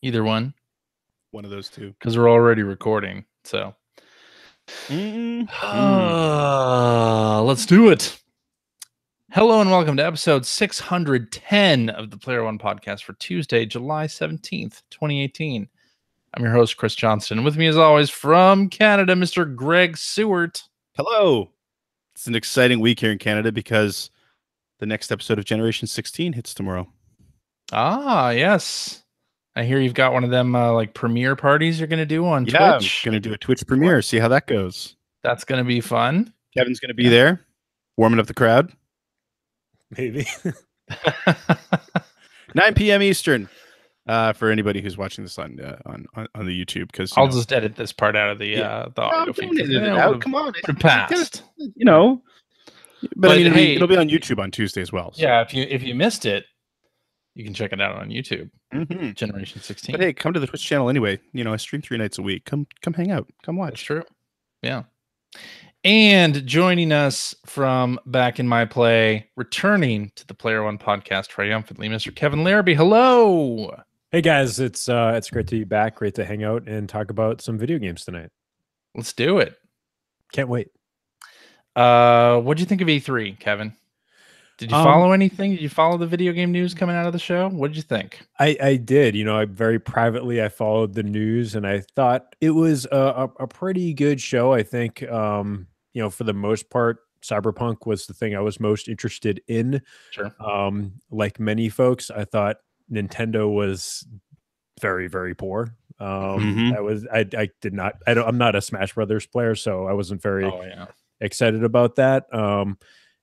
Either one, One of those two. because we're already recording. So let's do it. Hello and welcome to episode 610 of the Player One podcast for Tuesday, July 17th, 2018. I'm your host, Chris Johnston. With me, as always, from Canada, Mr. Greg Seward. Hello. It's an exciting week here in Canada because the next episode of Generation 16 hits tomorrow. Ah, yes. I hear you've got one of them like premiere parties you're going to do on Twitch. I'm going to do a Twitch premiere, see how that goes. That's going to be fun. Kevin's going to be there, warming up the crowd. Maybe. 9 p.m. Eastern for anybody who's watching this on the YouTube. Because I'll just edit this part out of the audio feed. Come on, put it past. But I mean, it'll be on YouTube on Tuesday as well. So. Yeah, if you missed it, you can check it out on YouTube. Mm-hmm. Generation 16. But hey, come to the Twitch channel anyway. I stream 3 nights a week. Come hang out. Come watch. That's true. Yeah. And joining us from back in my play, returning to the Player One podcast triumphantly, Mr. Kevin Larrabee. Hello. Hey guys, it's great to be back. Great to hang out and talk about some video games tonight. Let's do it. Can't wait. What'd you think of E3, Kevin? Did you follow anything? Did you follow the video game news coming out of the show? What did you think? I did. I very privately I followed the news and I thought it was a pretty good show. I think for the most part, Cyberpunk was the thing I was most interested in. Sure. Like many folks, I thought Nintendo was very, very poor. I'm not a Smash Brothers player, so I wasn't very excited about that.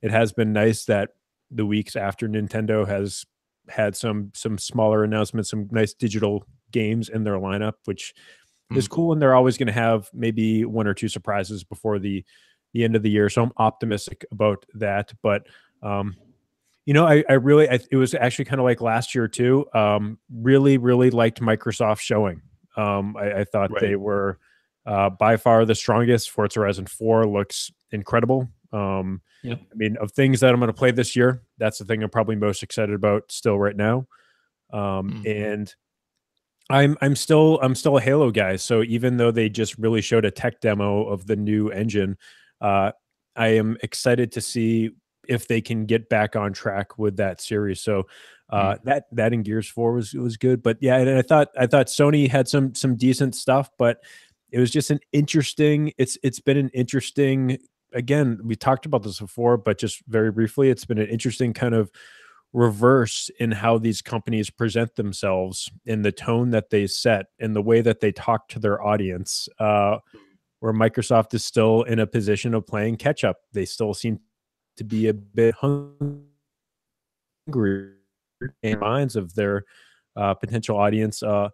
It has been nice that the weeks after Nintendo has had some smaller announcements, some nice digital games in their lineup, which is cool. And they're always going to have maybe 1 or 2 surprises before the end of the year. So I'm optimistic about that. But, it was actually kind of like last year too. Really, really liked Microsoft showing. I thought they were by far the strongest. Forza Horizon 4 looks incredible. I mean, of things that I'm going to play this year, that's the thing I'm probably most excited about still right now. And I'm still a Halo guy. So even though they just really showed a tech demo of the new engine, I am excited to see if they can get back on track with that series. So that in Gears 4 was good. But yeah, and I thought Sony had some decent stuff, but it was just an interesting. It's been an interesting. Again, we talked about this before, but just very briefly, it's been an interesting kind of reverse in how these companies present themselves, in the tone that they set, in the way that they talk to their audience, where Microsoft is still in a position of playing catch up. They still seem to be a bit hungry in minds of their potential audience a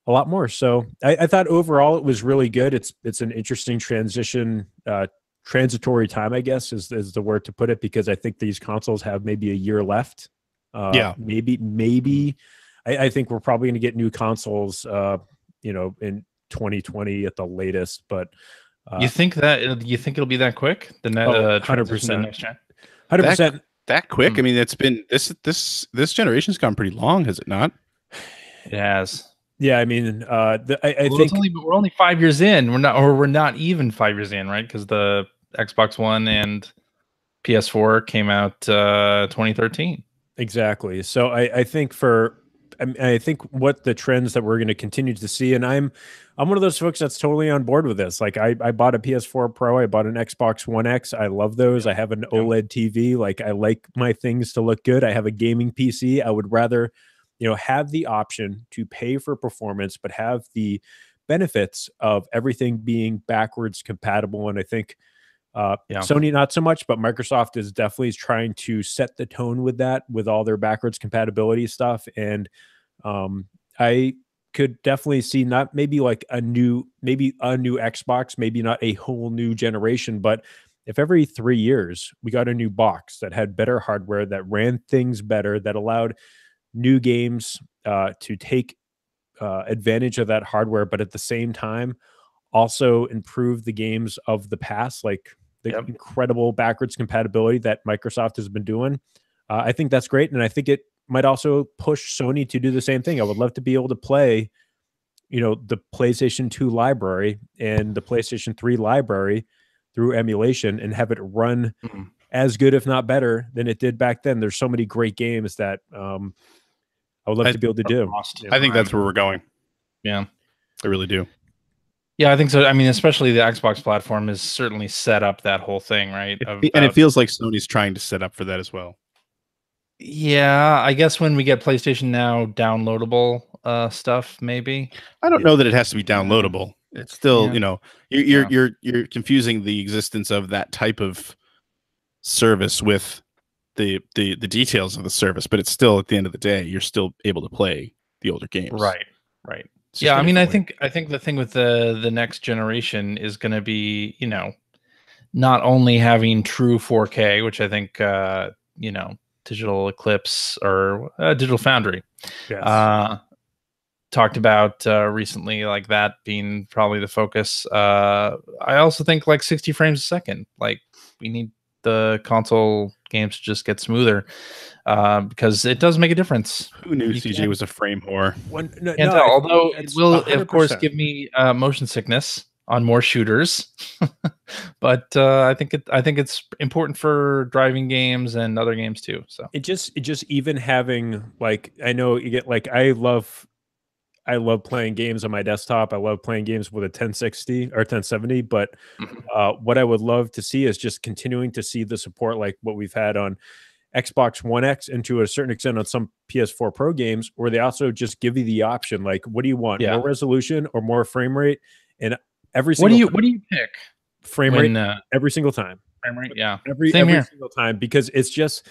lot more. So I thought overall it was really good. It's an interesting transitory time, I guess is the word to put it, because I think these consoles have maybe a year left. Maybe I think we're probably going to get new consoles, in 2020 at the latest. But you think it'll be that quick? The 100%, 100%. That quick? I mean, it's been this generation's gone pretty long, has it not? It has. Yeah, I mean, I think we're only 5 years in. We're not even 5 years in, right? Because the Xbox One and PS4 came out 2013. Exactly. So I think I think what the trends that we're going to continue to see, and I'm one of those folks that's totally on board with this. Like I bought a PS4 Pro, I bought an Xbox One X. I love those. I have an OLED TV. Like I like my things to look good. I have a gaming PC. I would rather have the option to pay for performance, but have the benefits of everything being backwards compatible. And I think Sony, not so much, but Microsoft is definitely trying to set the tone with that, with all their backwards compatibility stuff. And I could definitely see not maybe like a new Xbox, maybe not a whole new generation, but if every 3 years we got a new box that had better hardware, that ran things better, that allowed new games to take advantage of that hardware, but at the same time also improve the games of the past, like the incredible backwards compatibility that Microsoft has been doing. I think that's great. And I think it might also push Sony to do the same thing. I would love to be able to play, the PlayStation 2 library and the PlayStation 3 library through emulation and have it run as good, if not better, than it did back then. There's so many great games that I would love to be able to do. I think that's where we're going. Yeah, I really do. Yeah, I think so. I mean, especially the Xbox platform has certainly set up that whole thing, right? And it feels like Sony's trying to set up for that as well. Yeah, I guess when we get PlayStation Now downloadable stuff, maybe. I don't know that it has to be downloadable. It's still, you're confusing the existence of that type of service with the details of the service, but it's still, at the end of the day, you're still able to play the older games. Right. Yeah, I mean, I think the thing with the next generation is going to be, not only having true 4K, which I think Digital Eclipse or Digital Foundry talked about recently, like that being probably the focus. I also think like 60 frames a second, like we need the console games to just get smoother because it does make a difference. Who knew CJ was a frame whore? Although it will, 100%. Of course, give me motion sickness on more shooters, but I think it's important for driving games and other games too. So it just even having, like, I know you get, like, I love playing games on my desktop. I love playing games with a 1060 or 1070, but what I would love to see is just continuing to see the support like what we've had on Xbox One X and to a certain extent on some PS4 Pro games, where they also just give you the option, like, what do you want? More resolution or more frame rate? And every single what do you pick? Frame rate every single time. Frame rate, yeah. Every single time, because it's just,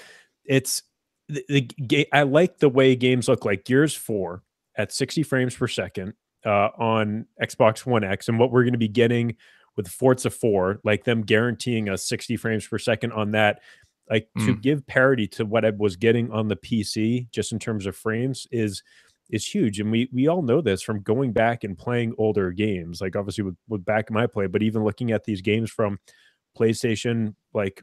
I like the way games look, like Gears 4 at 60 frames per second on Xbox One X, and what we're going to be getting with Forza 4, like them guaranteeing us 60 frames per second on that, like to give parity to what I was getting on the PC, just in terms of frames, is huge. And we all know this from going back and playing older games, like obviously with back in my play, but even looking at these games from PlayStation, like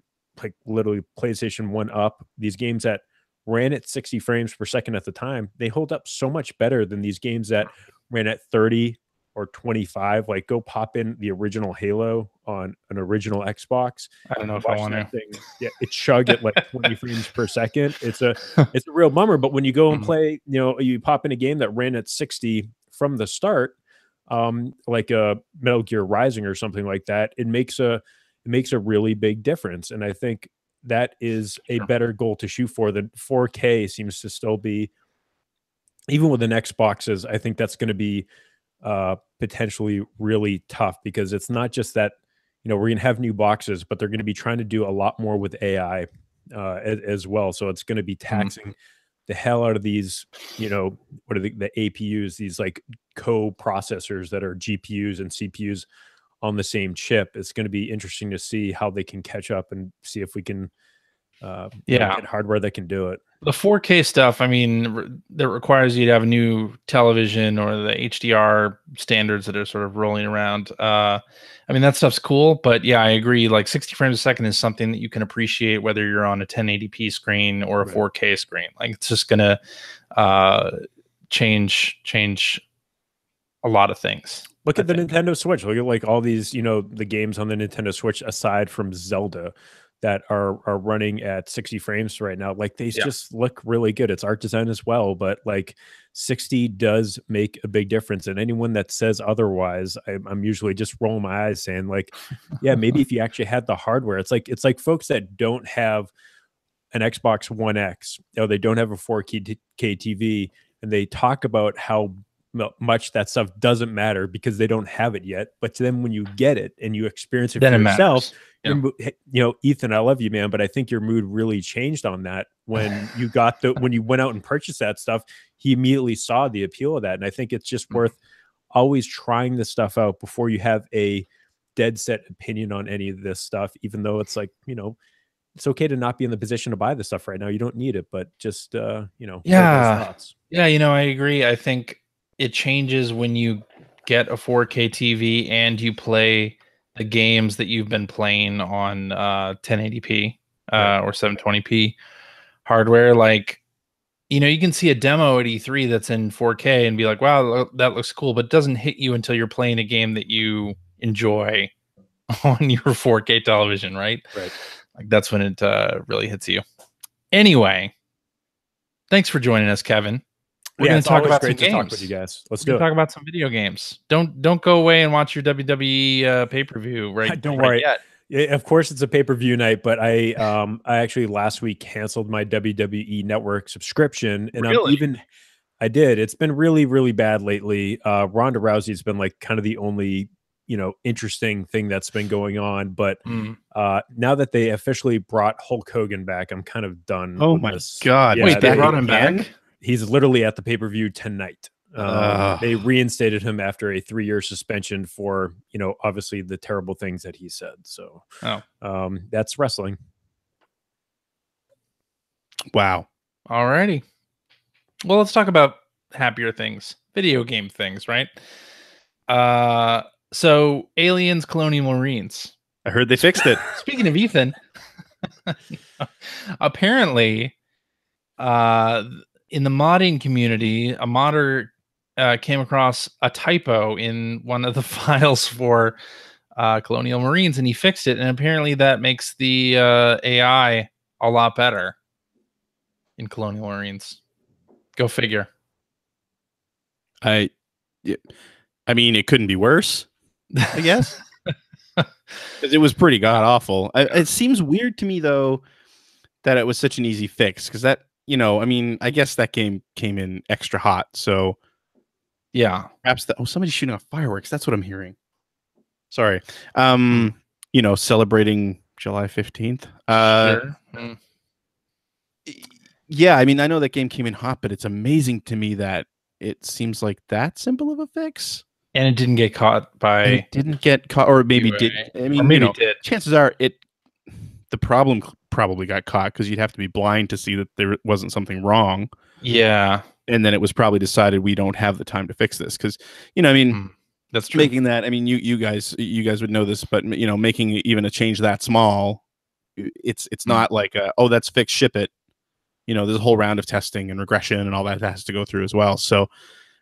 literally PlayStation 1 up, these games that ran at 60 frames per second at the time, they hold up so much better than these games that ran at 30 or 25. Like, go pop in the original Halo on an original Xbox. I don't know if I want to. Yeah, it chug at like 20 frames per second. It's a real bummer. But when you go and play, you pop in a game that ran at 60 from the start, like a Metal Gear Rising or something like that, it makes a really big difference. And I think that is a better goal to shoot for. The 4K seems to still be, even with the next boxes, I think that's going to be potentially really tough, because it's not just that, we're going to have new boxes, but they're going to be trying to do a lot more with AI as well. So it's going to be taxing the hell out of these, what are the APUs, these like co-processors that are GPUs and CPUs on the same chip. It's going to be interesting to see how they can catch up and see if we can get hardware that can do it. The 4K stuff, I mean, that requires you to have a new television or the HDR standards that are sort of rolling around. I mean, that stuff's cool, but yeah, I agree. Like 60 frames a second is something that you can appreciate whether you're on a 1080p screen or a 4K screen. Like, it's just going to change a lot of things. Look at the Nintendo Switch. Look at like all these, the games on the Nintendo Switch, aside from Zelda, that are running at 60 frames right now. Like, they just look really good. It's art design as well, but like 60 does make a big difference. And anyone that says otherwise, I'm usually just rolling my eyes saying like, yeah, maybe if you actually had the hardware. It's like folks that don't have an Xbox One X, they don't have a 4K TV, and they talk about how much that stuff doesn't matter because they don't have it yet. But then when you get it and you experience it for yourself, Ethan, I love you, man, but I think your mood really changed on that when you got when you went out and purchased that stuff. He immediately saw the appeal of that, and I think it's just worth always trying this stuff out before you have a dead set opinion on any of this stuff. Even though it's like, it's okay to not be in the position to buy this stuff right now. You don't need it, but just I agree. I think it changes when you get a 4K TV and you play the games that you've been playing on 1080p or 720p hardware. Like, you can see a demo at E3 that's in 4K and be like, wow, that looks cool, but it doesn't hit you until you're playing a game that you enjoy on your 4K television, right? Right. Like that's when it really hits you. Anyway, thanks for joining us, Kevin. We're going to talk about some games. Talk with you guys. Let's do it. Talk about some video games. Don't go away and watch your WWE pay-per-view Don't worry. Yet. Yeah, of course, it's a pay-per-view night, but I actually last week canceled my WWE Network subscription, and Really? I did. It's been really, really bad lately. Ronda Rousey's been like kind of the only interesting thing that's been going on, but now that they officially brought Hulk Hogan back, I'm kind of done. Oh my God! Yeah, wait, they brought him back? He's literally at the pay-per-view tonight. They reinstated him after a 3-year suspension for, obviously the terrible things that he said. So that's wrestling. Wow. Alrighty. Well, let's talk about happier things, video game things, right? So Aliens Colonial Marines. I heard they fixed it. Speaking of Ethan, apparently, in the modding community, a modder came across a typo in one of the files for Colonial Marines, and he fixed it. And apparently that makes the AI a lot better in Colonial Marines. Go figure. I mean, it couldn't be worse, I guess. Because it was pretty god-awful. It seems weird to me, though, that it was such an easy fix. Because that, I mean, I guess that game came in extra hot. So, yeah. Perhaps somebody's shooting off fireworks. That's what I'm hearing. Sorry. Celebrating July 15th. Sure. Yeah, I mean, I know that game came in hot, but it's amazing to me that it seems like that simple of a fix. And it didn't get caught by... And it didn't get caught, or maybe did. I mean, maybe it did. Chances are the problem probably got caught because you'd have to be blind to see that there wasn't something wrong. Yeah. And then it was probably decided we don't have the time to fix this. Because, I mean... That's true. Making that, I mean, you guys would know this, but making even a change that small, it's not like that's fixed, ship it. There's a whole round of testing and regression and all that has to go through as well. So,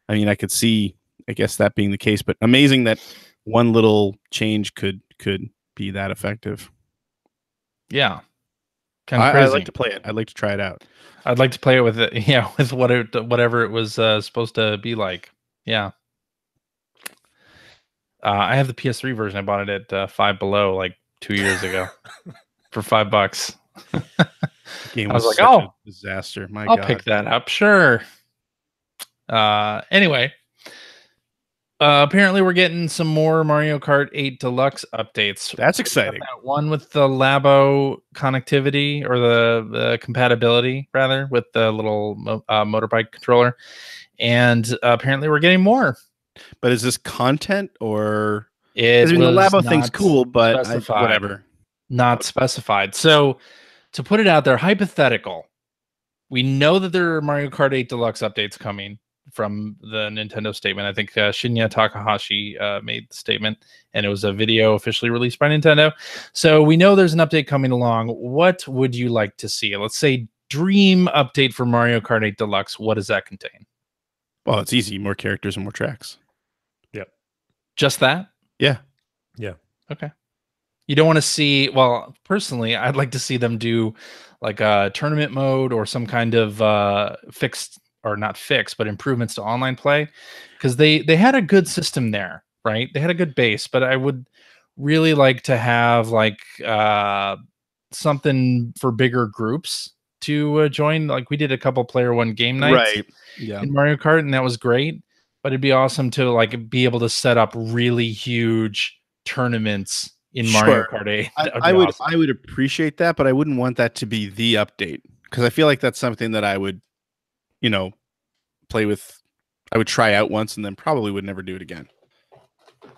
I mean, I could see, I guess, that being the case, but amazing that one little change could be that effective. Yeah, I'd like to play it. I'd like to try it out. I'd like to play it with it, with whatever it was supposed to be like. Yeah. I have the PS3 version. I bought it at Five Below like 2 years ago for $5. Game I was like, a disaster. My God. I'll pick that up. Sure. Anyway, apparently we're getting some more Mario Kart 8 Deluxe updates. That's exciting. That one with the Labo connectivity, or the compatibility rather, with the little motorbike controller. And apparently we're getting more. But is this content or... I mean, the Labo thing's cool, but whatever. Not specified. So to put it out there, hypothetical, we know that there are Mario Kart 8 Deluxe updates coming from the Nintendo statement. I think Shinya Takahashi made the statement, and it was a video officially released by Nintendo. So we know there's an update coming along. What would you like to see? Let's say dream update for Mario Kart 8 Deluxe. What does that contain? Well, it's easy. More characters and more tracks. Yep. Just that? Yeah. Yeah. Okay. You don't want to see... Well, personally, I'd like to see them do like a tournament mode or some kind of fixed... or not fixed, but improvements to online play, because they had a good system there, right? They had a good base, but I would really like to have like something for bigger groups to join. Like we did a couple player one game nights, right? Yeah, in Mario Kart, and that was great. But it'd be awesome to like be able to set up really huge tournaments in Mario Kart 8. I would appreciate that, but I wouldn't want that to be the update, because I feel like that's something that I would, play with. I would try out once and then probably would never do it again.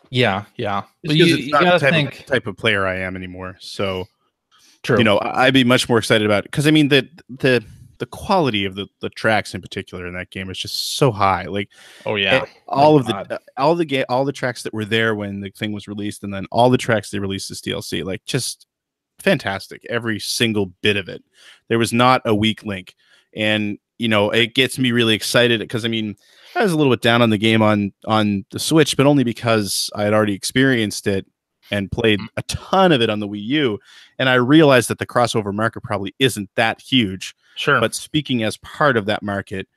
Yeah. Well, you gotta think type of player I am anymore. So, true. I'd be much more excited about it, because I mean the quality of the tracks in particular in that game is just so high. Like, oh yeah, all the tracks that were there when the thing was released, and then all the tracks they released as DLC, like just fantastic. Every single bit of it. There was not a weak link. And it gets me really excited because, I mean, I was a little bit down on the game on the Switch, but only because I had already experienced it and played a ton of it on the Wii U. And I realized that the crossover market probably isn't that huge. Sure. But speaking as part of that market,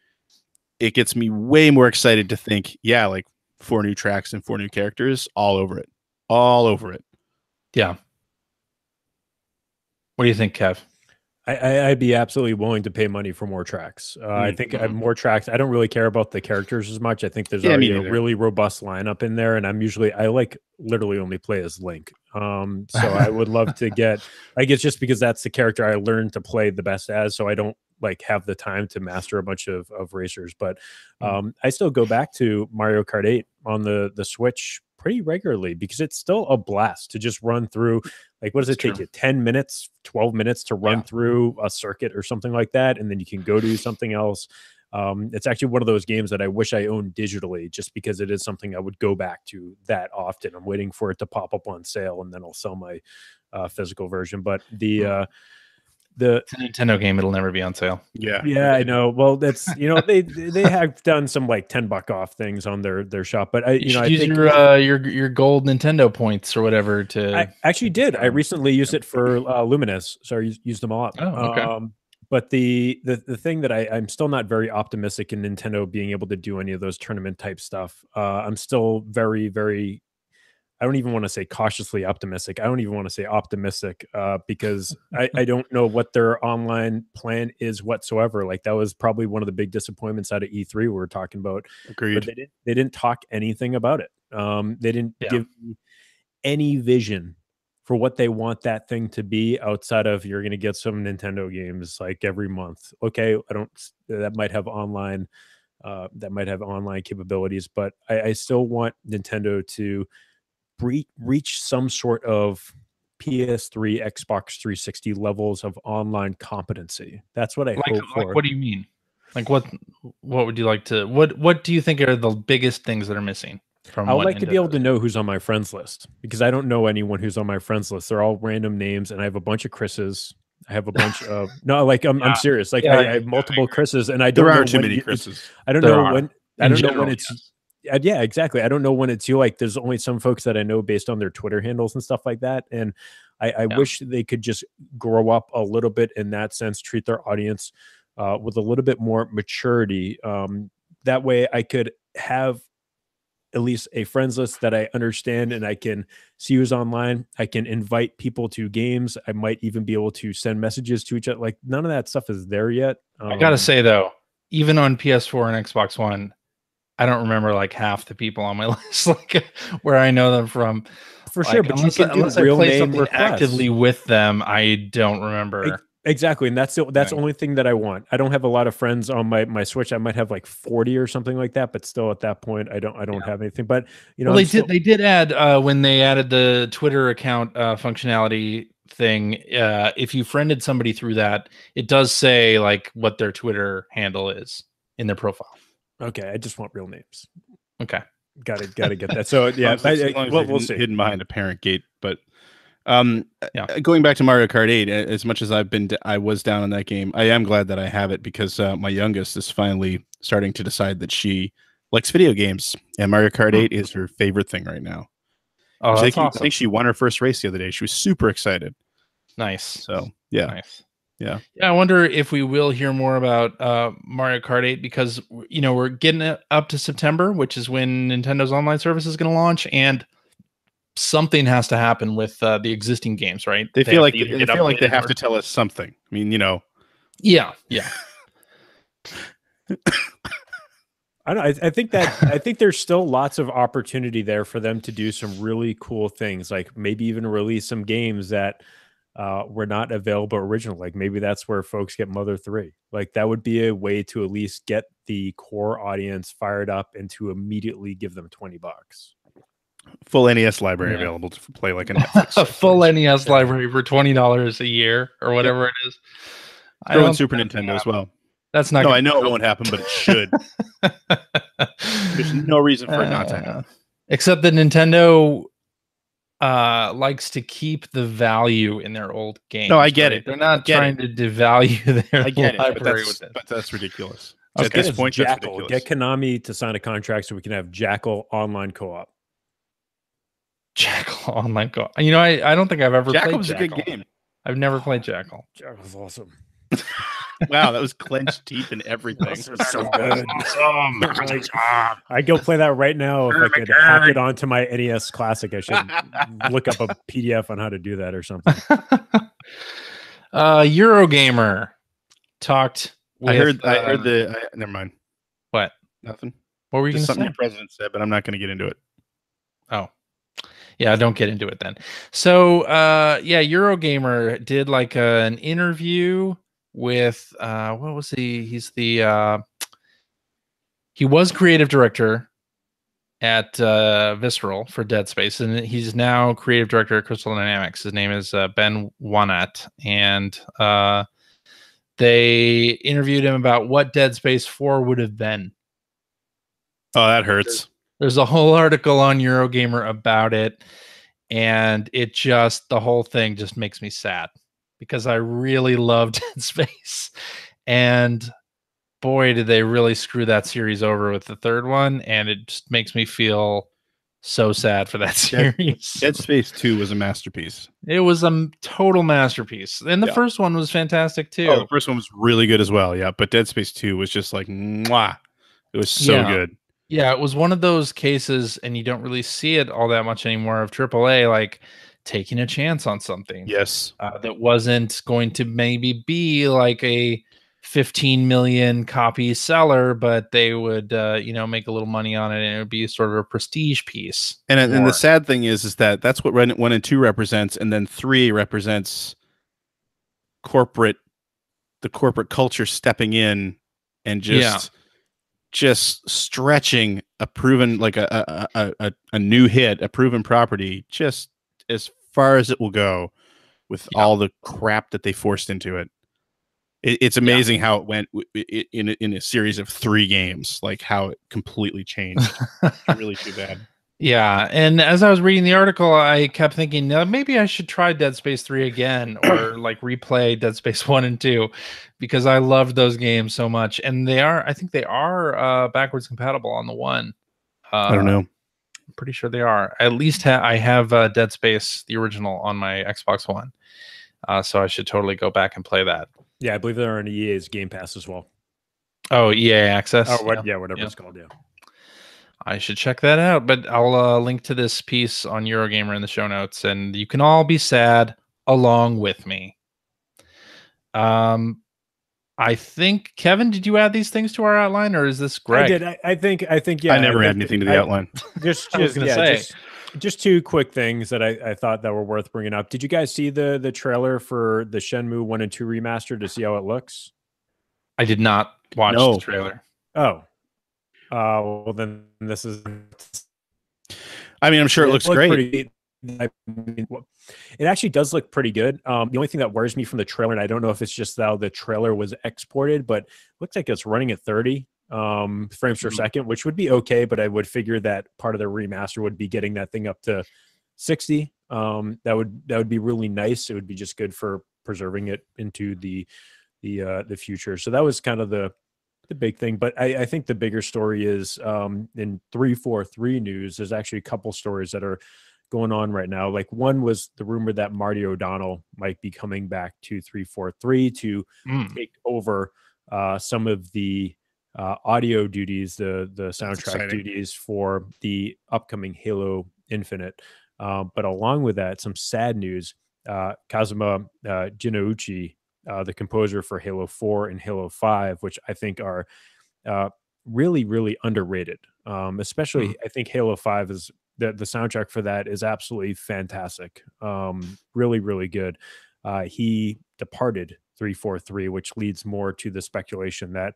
it gets me way more excited to think, yeah, like 4 new tracks and 4 new characters, all over it. All over it. Yeah. What do you think, Kev? I'd be absolutely willing to pay money for more tracks. I think more tracks. I don't really care about the characters as much. I think there's already a really robust lineup in there, and I like literally only play as Link. So I would love to get. I guess just because that's the character I learned to play the best as, so I don't like have the time to master a bunch of racers. But I still go back to Mario Kart 8 on the Switch pretty regularly because it's still a blast to just run through. Like, what does it take you? 10 minutes, 12 minutes to run through a circuit or something like that. And then you can go do something else. It's actually one of those games that I wish I owned digitally just because it is something I would go back to that often. I'm waiting for it to pop up on sale and then I'll sell my physical version. But it's a Nintendo game. It'll never be on sale. Yeah, I know. Well, that's they have done some like $10 off things on their shop, but I think your gold Nintendo points or whatever to. I actually did. I recently used it for Luminous, so I used them all up. Oh, okay. But the thing that I'm still not very optimistic in Nintendo being able to do any of those tournament type stuff. I'm still very, very. I don't even want to say cautiously optimistic. I don't even want to say optimistic because I don't know what their online plan is whatsoever. Like that was probably one of the big disappointments out of E3 we were talking about. Agreed. But they didn't talk anything about it. They didn't give me any vision for what they want that thing to be outside of you're going to get some Nintendo games like every month. Okay, that might have online capabilities, but I still want Nintendo to reach some sort of PS3, Xbox 360 levels of online competency. That's what I hope for. Like, what do you mean? Like, what would you like to? What do you think are the biggest things that are missing? I would like to be able to know who's on my friends list because I don't know anyone who's on my friends list. They're all random names, and I have a bunch of Chris's. I have a bunch of I'm serious. Like I have multiple Chris's, and I don't know too many Chris's. I don't know when. I don't know when it's. Yeah, exactly. I don't know when it's you. Like, there's only some folks that I know based on their Twitter handles and stuff like that. And I wish they could just grow up a little bit in that sense, treat their audience with a little bit more maturity. That way I could have at least a friends list that I understand and I can see who's online. I can invite people to games. I might even be able to send messages to each other. Like, none of that stuff is there yet. I got to say, though, even on PS4 and Xbox One, I don't remember like half the people on my list, like where I know them from. For sure, but unless I play something actively with them, I don't remember. Exactly, and that's the only thing that I want. I don't have a lot of friends on my Switch. I might have like 40 or something like that, but still at that point, I don't have anything. But they did add when they added the Twitter account functionality thing. If you friended somebody through that, it does say like what their Twitter handle is in their profile. Okay, I just want real names. Okay, got to get that. So yeah, we'll see. Hidden behind a parent gate, but going back to Mario Kart 8, as much as I was down on that game, I am glad that I have it because my youngest is finally starting to decide that she likes video games, and Mario Kart 8 is her favorite thing right now. Oh, that's awesome. I think she won her first race the other day. She was super excited. Nice. So yeah. Nice. Yeah. I wonder if we will hear more about Mario Kart 8 because we're getting it up to September, which is when Nintendo's online service is going to launch, and something has to happen with the existing games, right? They feel like they have to tell us something. I mean, Yeah. I think there's still lots of opportunity there for them to do some really cool things, like maybe even release some games that were not available originally. Like maybe that's where folks get Mother 3. Like that would be a way to at least get the core audience fired up and to immediately give them $20. Full NES library available to play like a Netflix. A full NES library for $20 a year or whatever it is. Throw in Super Nintendo as well. That's not. No, I know it won't happen, but it should. There's no reason for it not to happen. Except that Nintendo, likes to keep the value in their old games. No, I get it. They're not trying to devalue their library with it. But that's ridiculous. Okay. At this point, that's Jackal. ridiculous. Get Konami to sign a contract so we can have Jackal online co-op. Jackal online co-op. You know, I don't think I've ever Jackal played was Jackal. a good game. I've never played Jackal. Jackal's awesome. Wow, that was clenched teeth and everything. So good. I'd go play that right now if I could hack it onto my NES Classic. I should look up a PDF on how to do that or something. Eurogamer talked. I heard never mind. What? Nothing. What were you going to say? Something the president said, but I'm not going to get into it. Oh. Yeah, don't get into it then. So, Eurogamer did like an interview with what was he? He's the he was creative director at Visceral for Dead Space, and he's now creative director at Crystal Dynamics. His name is Ben Wanat, and they interviewed him about what Dead Space 4 would have been. Oh, that hurts. There's a whole article on Eurogamer about it, and the whole thing just makes me sad because I really loved Dead Space, and boy, did they really screw that series over with the third one, and it just makes me feel so sad for that series. Dead Space 2 was a masterpiece. It was a total masterpiece, and the first one was fantastic too. Oh, the first one was really good as well, yeah, but Dead Space 2 was just like, mwah. It was so good. Yeah, it was one of those cases, and you don't really see it all that much anymore, of AAA like taking a chance on something. Yes. That wasn't going to maybe be like a 15 million copy seller, but they would make a little money on it, and it would be sort of a prestige piece. And the sad thing is that that's what 1 and 2 represents, and then 3 represents the corporate culture stepping in and just stretching a proven, like a new hit, a proven property, just as far as it will go with all the crap that they forced into it. It's amazing how it went in a series of 3 games, like how it completely changed. It's really too bad. Yeah, and as I was reading the article, I kept thinking, maybe I should try Dead Space 3 again, or like replay Dead Space 1 and 2, because I loved those games so much. And I think they are backwards compatible on the one. I don't know. I'm pretty sure they are. At least I have Dead Space, the original, on my Xbox One. So I should totally go back and play that. Yeah, I believe they're on EA's Game Pass as well. Oh, EA Access? Oh, whatever it's called, yeah. I should check that out, but I'll link to this piece on Eurogamer in the show notes, and you can all be sad along with me. I think, Kevin, did you add these things to our outline, or is this Greg? I did. I think, yeah. I never add anything to the outline. Just 2 quick things that I thought that were worth bringing up. Did you guys see the trailer for the Shenmue 1 and 2 remaster to see how it looks? I did not watch the trailer. Oh. Well, then this is... I mean, I'm sure it looks great. It actually does look pretty good. The only thing that worries me from the trailer, and I don't know if it's just how the trailer was exported, but it looks like it's running at 30 frames per second, which would be okay, but I would figure that part of the remaster would be getting that thing up to 60. That would be really nice. It would be just good for preserving it into the future. So that was kind of the big thing. But I think the bigger story is in 343 news, there's actually a couple stories that are going on right now. Like, one was the rumor that Marty O'Donnell might be coming back to 343 to take over some of the audio duties, the soundtrack duties for the upcoming Halo Infinite. But along with that, some sad news. Kazuma Jinouchi, the composer for Halo 4 and Halo 5, which I think are really, really underrated. Especially, I think Halo 5 is the soundtrack for that is absolutely fantastic. Really, really good. He departed 343, which leads more to the speculation that,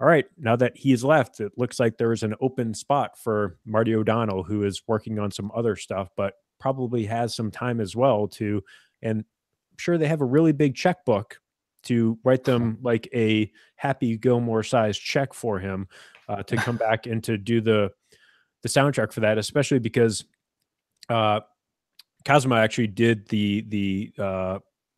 all right, now that he's left, it looks like there is an open spot for Marty O'Donnell, who is working on some other stuff, but probably has some time as well to, and I'm sure they have a really big checkbook to write them like a Happy Gilmore sized check for him to come back and to do the soundtrack for that, especially because Kazuma actually did the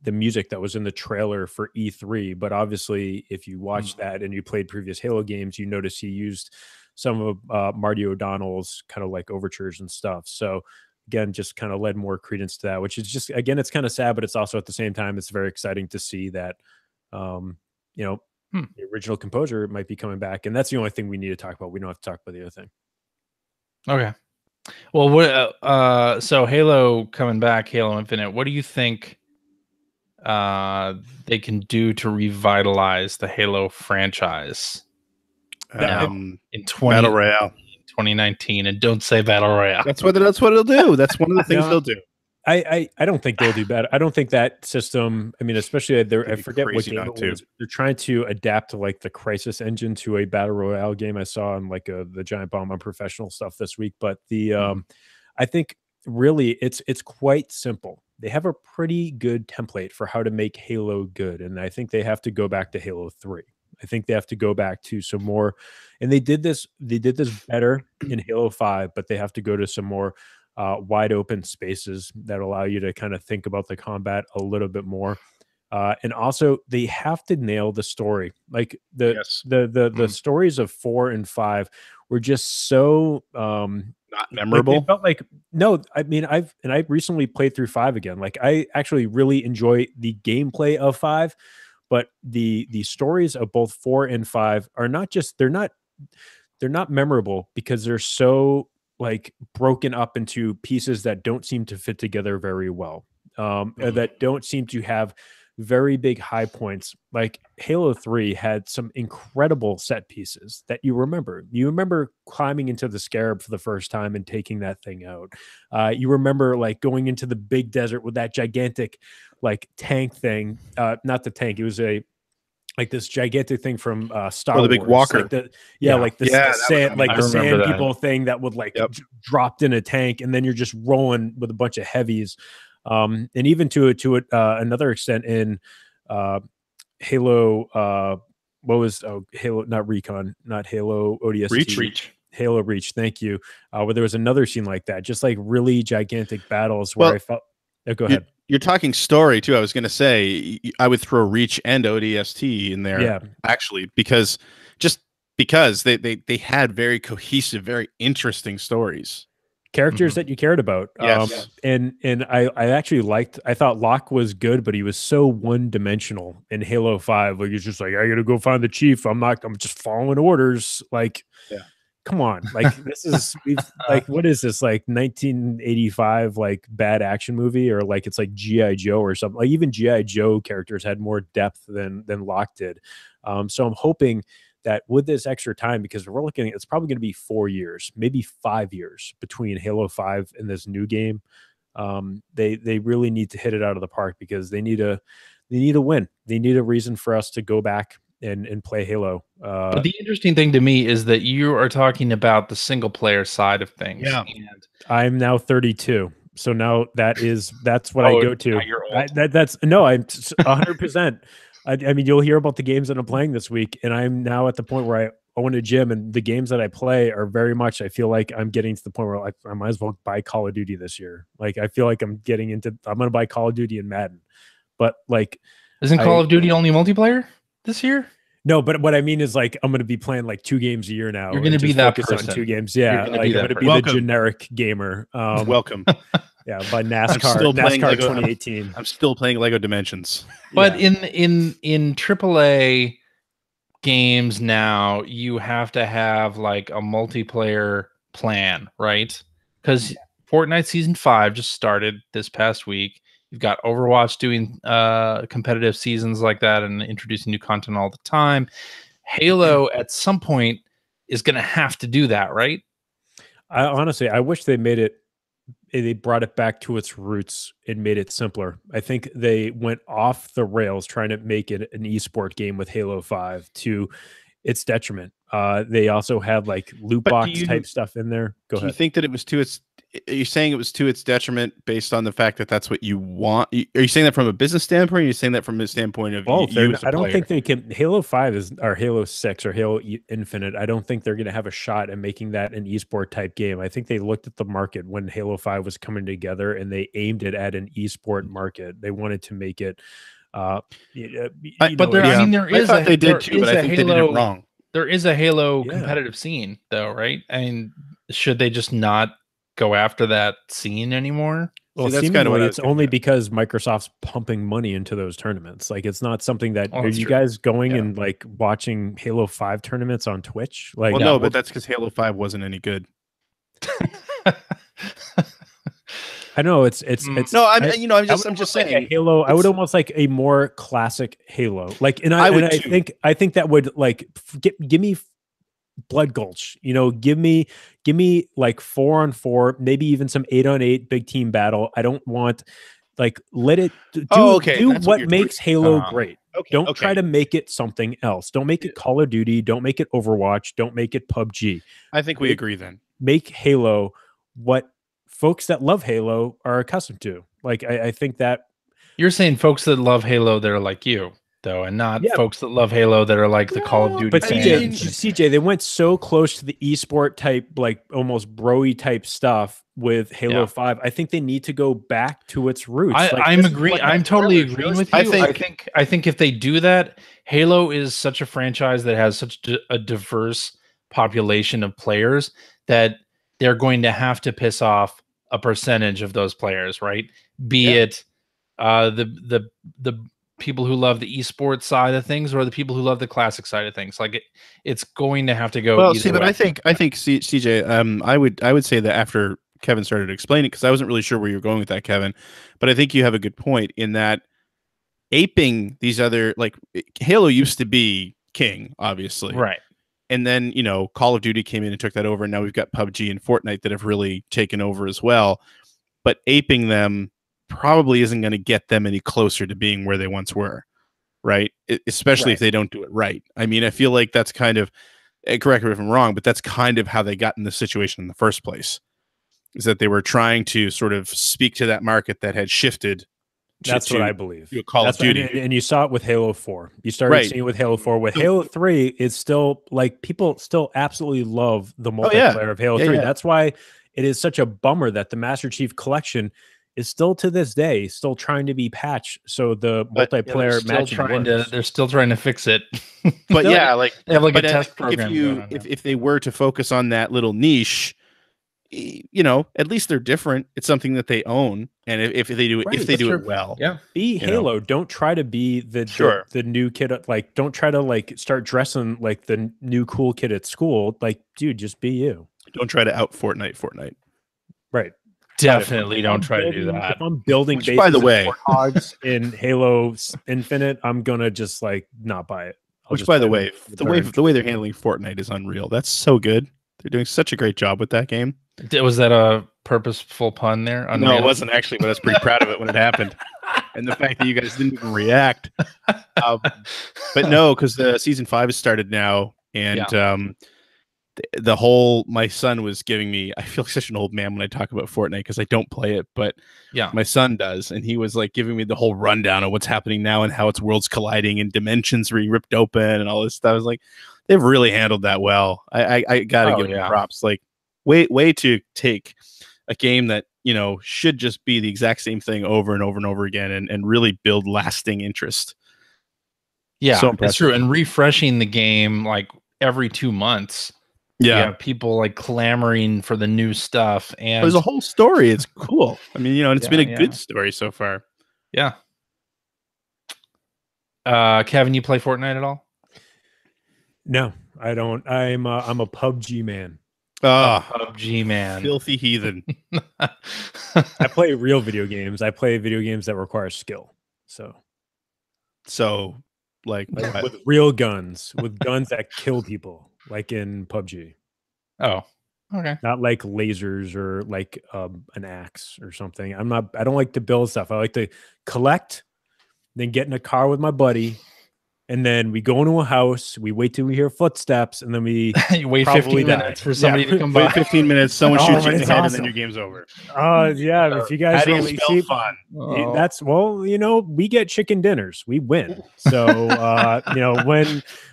music that was in the trailer for E3. But obviously, if you watched that and you played previous Halo games, you notice he used some of Marty O'Donnell's kind of like overtures and stuff. So again, just kind of led more credence to that, which is just, again, it's kind of sad, but it's also at the same time, it's very exciting to see that, the original composer might be coming back. And that's the only thing we need to talk about. We don't have to talk about the other thing. Okay. Well, what, so Halo coming back, Halo Infinite, what do you think they can do to revitalize the Halo franchise in Battle Royale 2019? And don't say Battle Royale. That's what it'll do. That's one of the things they'll do. I don't think they'll do bad. I don't think that system, I mean, especially I forget what game it was. They're trying to adapt to like the Crisis engine to a Battle Royale game. I saw on like the Giant Bomb Unprofessional stuff this week, but I think really it's quite simple. They have a pretty good template for how to make Halo good, and I think they have to go back to Halo 3. I think they have to go back to some more, and they did this better in Halo 5, but they have to go to some more wide open spaces that allow you to kind of think about the combat a little bit more. And also they have to nail the story. Like the stories of 4 and 5 were just so not memorable. Like, felt like, no, I mean, I recently played through 5 again. Like I actually really enjoy the gameplay of 5, but the stories of both 4 and 5 are not just, they're not memorable because they're so like broken up into pieces that don't seem to fit together very well. That don't seem to have very big high points. Like Halo 3 had some incredible set pieces that you remember. You remember climbing into the Scarab for the first time and taking that thing out. You remember like going into the big desert with that gigantic like tank thing. Not the tank. It was like this gigantic thing from Star Wars. The big walker. Like the sand people thing that would like dropped in a tank, and then you're just rolling with a bunch of heavies. And even to another extent in Halo, Halo, not Recon, not Halo ODST. Reach. Halo Reach, thank you. Where there was another scene like that, just like really gigantic battles where I felt. Go ahead. You're talking story too. I was going to say I would throw Reach and ODST in there, actually, because they had very cohesive, very interesting stories, characters that you cared about. And I thought Locke was good, but he was so one dimensional in Halo 5. Like he's just like, I got to go find the chief. I'm just following orders. Like, come on, like this is like, what is this, like 1985 like bad action movie, or like it's like G.I. Joe or something? Like even G.I. Joe characters had more depth than Locke did. So I'm hoping that with this extra time, because we're looking, it's probably going to be 4 years, maybe 5 years between Halo 5 and this new game. They really need to hit it out of the park, because they need a win. They need a reason for us to go back and play Halo. But the interesting thing to me is that you are talking about the single player side of things. Yeah. And I'm now 32. So now that's what I go to. I'm 100%. I mean, you'll hear about the games that I'm playing this week, and I'm now at the point where I own a gym, and the games that I play are very much, I feel like I'm getting to the point where I might as well buy Call of Duty this year. Like, I feel like I'm going to buy Call of Duty and Madden. But like, isn't Call of Duty only multiplayer this year? No, but what I mean is, like, I'm going to be playing like 2 games a year now. You're going to be that person. On 2 games. Yeah. I'm going to be the generic gamer. Welcome. Yeah, by NASCAR 2018. I'm still playing Lego Dimensions. But in AAA games now, you have to have like a multiplayer plan, right? Because Fortnite Season 5 just started this past week. You've got Overwatch doing competitive seasons like that and introducing new content all the time. Halo at some point is going to have to do that, right? I wish they brought it back to its roots and made it simpler. I think they went off the rails trying to make it an esport game with Halo 5 to its detriment. They also had like loot box type stuff in there. Go ahead. Do you think that it was to its? Are you saying it was to its detriment based on the fact that that's what you want? Are you saying that from a business standpoint? Or are you saying that from a standpoint of both? you as a I don't player? think they can. Halo 5 or Halo 6 or Halo Infinite. I don't think they're going to have a shot at making that an esport type game. I think they looked at the market when Halo 5 was coming together and they aimed it at an esport market. They wanted to make it. But there, I mean, there is. I thought they did too, but I think they did it wrong. There is a Halo competitive scene, though, right? I mean, should they just not go after that scene anymore? Well, that's kind of what it's only because Microsoft's pumping money into those tournaments. Like, it's not something that are you guys going and like watching Halo 5 tournaments on Twitch? Like, well, no, but that's because Halo 5 wasn't any good. I know it's no, I'm just saying Halo. I would almost like a more classic Halo. Like, I think that would like give me Blood Gulch. You know, give me like 4-on-4, maybe even some 8-on-8 big team battle. I don't want like let it do what makes Halo great. Don't try to make it something else. Don't make it Call of Duty. Don't make it Overwatch. Don't make it PUBG. I think we agree then. Make Halo what folks that love Halo are accustomed to. Like, I think that you're saying folks that love Halo that are like you, though, and not folks that love Halo that are like the Call of Duty. But CJ, they went so close to the esport type, like almost broy type stuff with Halo 5. I think they need to go back to its roots. I'm totally agreeing with you. I think if they do that, Halo is such a franchise that has such a diverse population of players that they're going to have to piss off a percentage of those players, right? Be it the people who love the esports side of things or the people who love the classic side of things. Like it's going to have to go. Well, see, but I think CJ, I would say that after Kevin started explaining, because I wasn't really sure where you were going with that, Kevin, but I think you have a good point in that aping these other, like Halo used to be king, obviously, right? And then, you know, Call of Duty came in and took that over. And now we've got PUBG and Fortnite that have really taken over as well. But aping them probably isn't going to get them any closer to being where they once were, right? Especially if they don't do it right. I mean, I feel like that's kind of, correct me if I'm wrong, but that's kind of how they got in this situation in the first place, is that they were trying to sort of speak to that market that had shifted. That's what I believe. Call of Duty. And you saw it with Halo 4. You started seeing it with Halo 4. With Halo 3, it's still like people still absolutely love the multiplayer of Halo 3. That's why it is such a bummer that the Master Chief Collection is still to this day still trying to be patched so the multiplayer matching works. They're still trying to fix it. But like they have like a test program. If they were to focus on that little niche, you know, at least they're different. It's something that they own, and if they do it well, be Halo. Know? Don't try to be the new kid. Like, don't try to like start dressing like the new cool kid at school. Like, dude, just be you. Don't try to out Fortnite. Right. Definitely don't try to do that. If I'm building bases, by the way, hogs in Halo Infinite, I'm gonna just like not buy it. Which, by the way, the way they're handling Fortnite is unreal. That's so good. They're doing such a great job with that game. Was that a purposeful pun there? No, it wasn't actually, but I was pretty proud of it when it happened. And the fact that you guys didn't even react. But no, because the season 5 has started now. And the whole, my son was giving me, I feel like such an old man when I talk about Fortnite because I don't play it, but my son does. And he was like giving me the whole rundown of what's happening now and how it's worlds colliding and dimensions being ripped open and all this stuff. I was like, they've really handled that well. I gotta give them props. Like, way to take a game that, you know, should just be the exact same thing over and over and over again and really build lasting interest. Yeah, so that's true. And refreshing the game like every 2 months. Yeah, people like clamoring for the new stuff. And there's a whole story. It's cool. I mean, you know, and it's been a good story so far. Yeah. Kevin, you play Fortnite at all? No, I don't. I'm a PUBG man. PUBG man, filthy heathen. I play real video games. I play video games that require skill. So like with real guns, with guns that kill people, like in PUBG. Oh, okay. Not like lasers or like an axe or something. I don't like to build stuff. I like to collect, then get in a car with my buddy and then we go into a house, we wait till we hear footsteps, and then we you wait 15 minutes for somebody to come by. Wait 15 minutes, someone shoots you in the head, and then your game's over. Yeah, if you guys how do you spell fun? That's we get chicken dinners, we win. So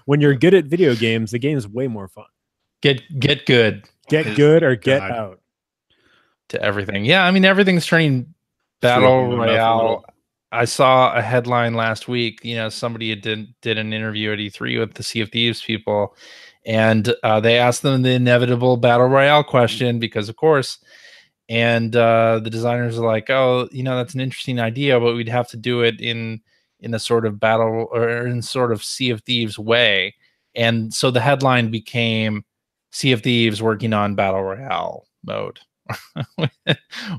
when you're good at video games, the game's way more fun. Get good. Get good or get out. To everything. Yeah, I mean everything's turning battle royale. I saw a headline last week. Somebody did an interview at E3 with the Sea of Thieves people, and they asked them the inevitable battle royale question because, of course, and the designers are like, "Oh, that's an interesting idea, but we'd have to do it in a sort of battle or in sort of Sea of Thieves way." And so the headline became Sea of Thieves working on battle royale mode. And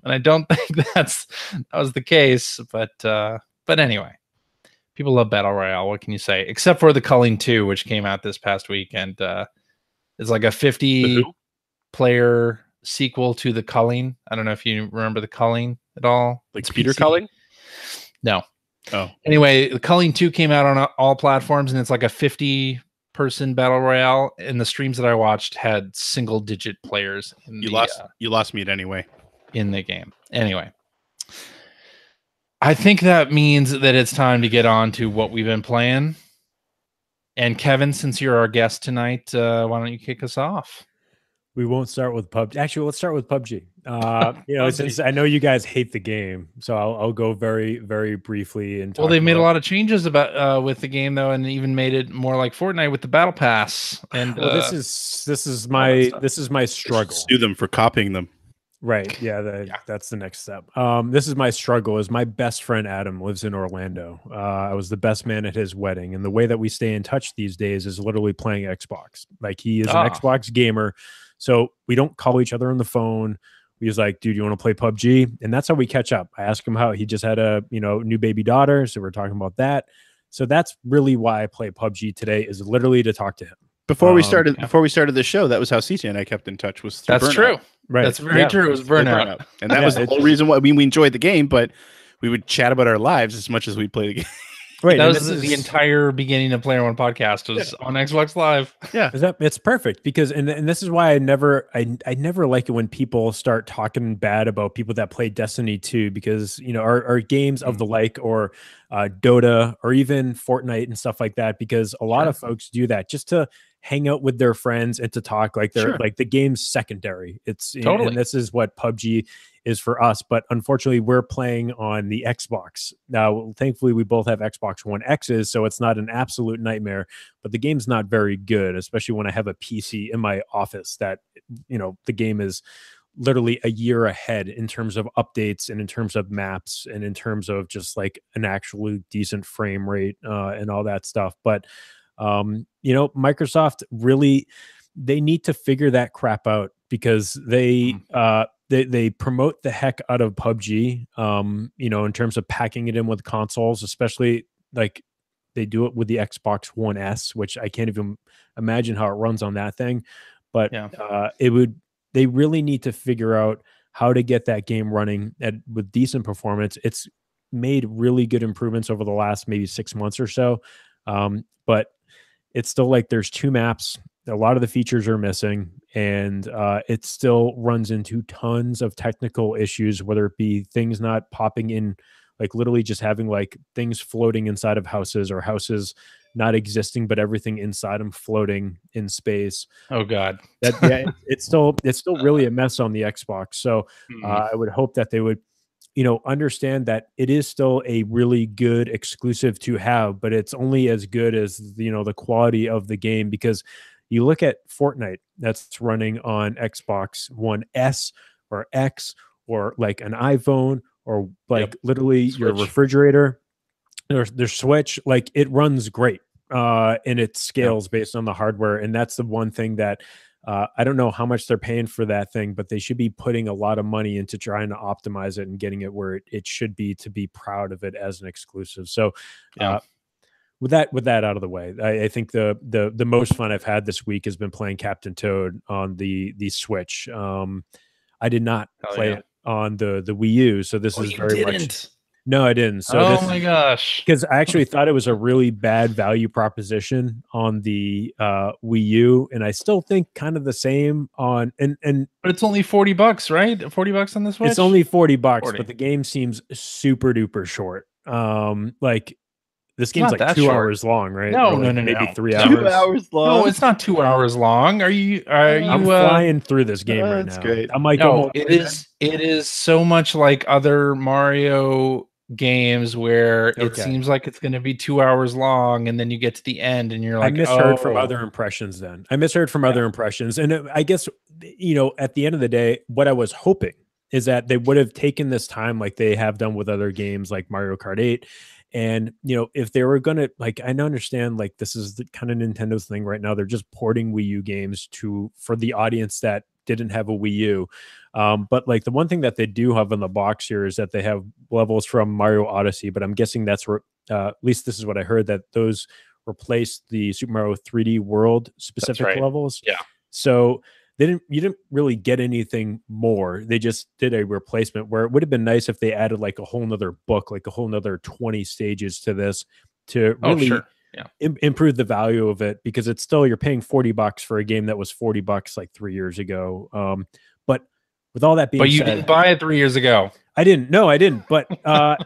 I don't think that was the case, but anyway, people love battle royale. What can you say? Except for the Culling 2, which came out this past week, and it's like a 50-player sequel to the Culling. I don't know if you remember the Culling at all. Like it's Peter Culling? No. Oh. Anyway, the Culling 2 came out on all platforms, and it's like a 50-person battle royale, and the streams that I watched had single-digit players. You lost me at anyway. In the game. Anyway, I think that means that it's time to get on to what we've been playing. And Kevin, since you're our guest tonight, why don't you kick us off? We won't start with PUBG. Actually, let's start with PUBG. Since I know you guys hate the game, so I'll go very, very briefly. And they've made a lot of changes about with the game though, and even made it more like Fortnite with the battle pass. And this is my struggle. Sue them for copying them. Right. Yeah, that's the next step. This is my struggle. Is my best friend Adam lives in Orlando. I was the best man at his wedding, and the way that we stay in touch these days is literally playing Xbox. Like he is an Xbox gamer, so we don't call each other on the phone. He was like, "Dude, you want to play PUBG?" And that's how we catch up. I asked him how he just had a new baby daughter, so we're talking about that. So that's really why I play PUBG today. Is literally to talk to him. Before we started the show, that was how CJ and I kept in touch. That's Burnout. True. Right. That's very true. It was Burnout. And that was the whole reason why we enjoyed the game, but we would chat about our lives as much as we play the game. Right. That was the entire beginning of Player One Podcast was on Xbox Live. Yeah. It's perfect because and this is why I never like it when people start talking bad about people that play Destiny 2 because our games of the like or Dota or even Fortnite and stuff like that, because a lot of folks do that just to hang out with their friends and to talk like they're like the game's secondary. It's totally. And this is what PUBG is for us, but unfortunately we're playing on the Xbox. Now, thankfully we both have Xbox One X's, so it's not an absolute nightmare, but the game's not very good, especially when I have a PC in my office that, the game is literally a year ahead in terms of updates and in terms of maps and in terms of just like an actually decent frame rate and all that stuff. But Microsoft really, they need to figure that crap out because they promote the heck out of PUBG, in terms of packing it in with consoles, especially like they do it with the Xbox One S, which I can't even imagine how it runs on that thing. But they really need to figure out how to get that game running with decent performance. It's made really good improvements over the last maybe 6 months or so. But it's still like there's 2 maps. A lot of the features are missing, and it still runs into tons of technical issues, whether it be things not popping in, like literally just having like things floating inside of houses or houses not existing, but everything inside them floating in space. Oh God. It's still really a mess on the Xbox. So I would hope that they would, understand that it is still a really good exclusive to have, but it's only as good as, the quality of the game, because you look at Fortnite that's running on Xbox One S or X or like an iPhone or like literally Switch. Your refrigerator, their Switch, like it runs great and it scales based on the hardware. And that's the one thing that I don't know how much they're paying for that thing, but they should be putting a lot of money into trying to optimize it and getting it where it should be to be proud of it as an exclusive. So with that out of the way, I think the most fun I've had this week has been playing Captain Toad on the Switch. I did not play it on the Wii U, so this is very much. No, I didn't. So oh my gosh. Because I actually thought it was a really bad value proposition on the Wii U, and I still think kind of the same on and but it's only $40, right? $40 on the Switch? It's only $40, 40. but the game seems super duper short. Like this game's not like that 2 short. hours long, right? No, Or like no, maybe no. 3 2 hours. hours long. No, it's not 2 hours long. Are you I'm flying through this game right that's now. great. I'm like, no, it is so much like other Mario games where it seems like it's going to be 2 hours long, and then you get to the end and you're like, I misheard from other impressions. Then I misheard from other impressions, and I guess at the end of the day, what I was hoping is that they would have taken this time like they have done with other games like Mario Kart 8. And, if they were going to, like, I understand, like, this is the kind of Nintendo's thing right now. They're just porting Wii U games for the audience that didn't have a Wii U. But like the one thing that they do have in the box here is that they have levels from Mario Odyssey, but I'm guessing that's where, at least this is what I heard, that those replaced the Super Mario 3D World specific levels. Yeah. So you didn't really get anything more. They just did a replacement where it would have been nice if they added like a whole nother book, like a whole nother 20 stages to this to really improve the value of it, because it's still, you're paying $40 for a game that was $40 like 3 years ago. But with all that being said, you didn't buy it 3 years ago. I didn't. No, I didn't. But I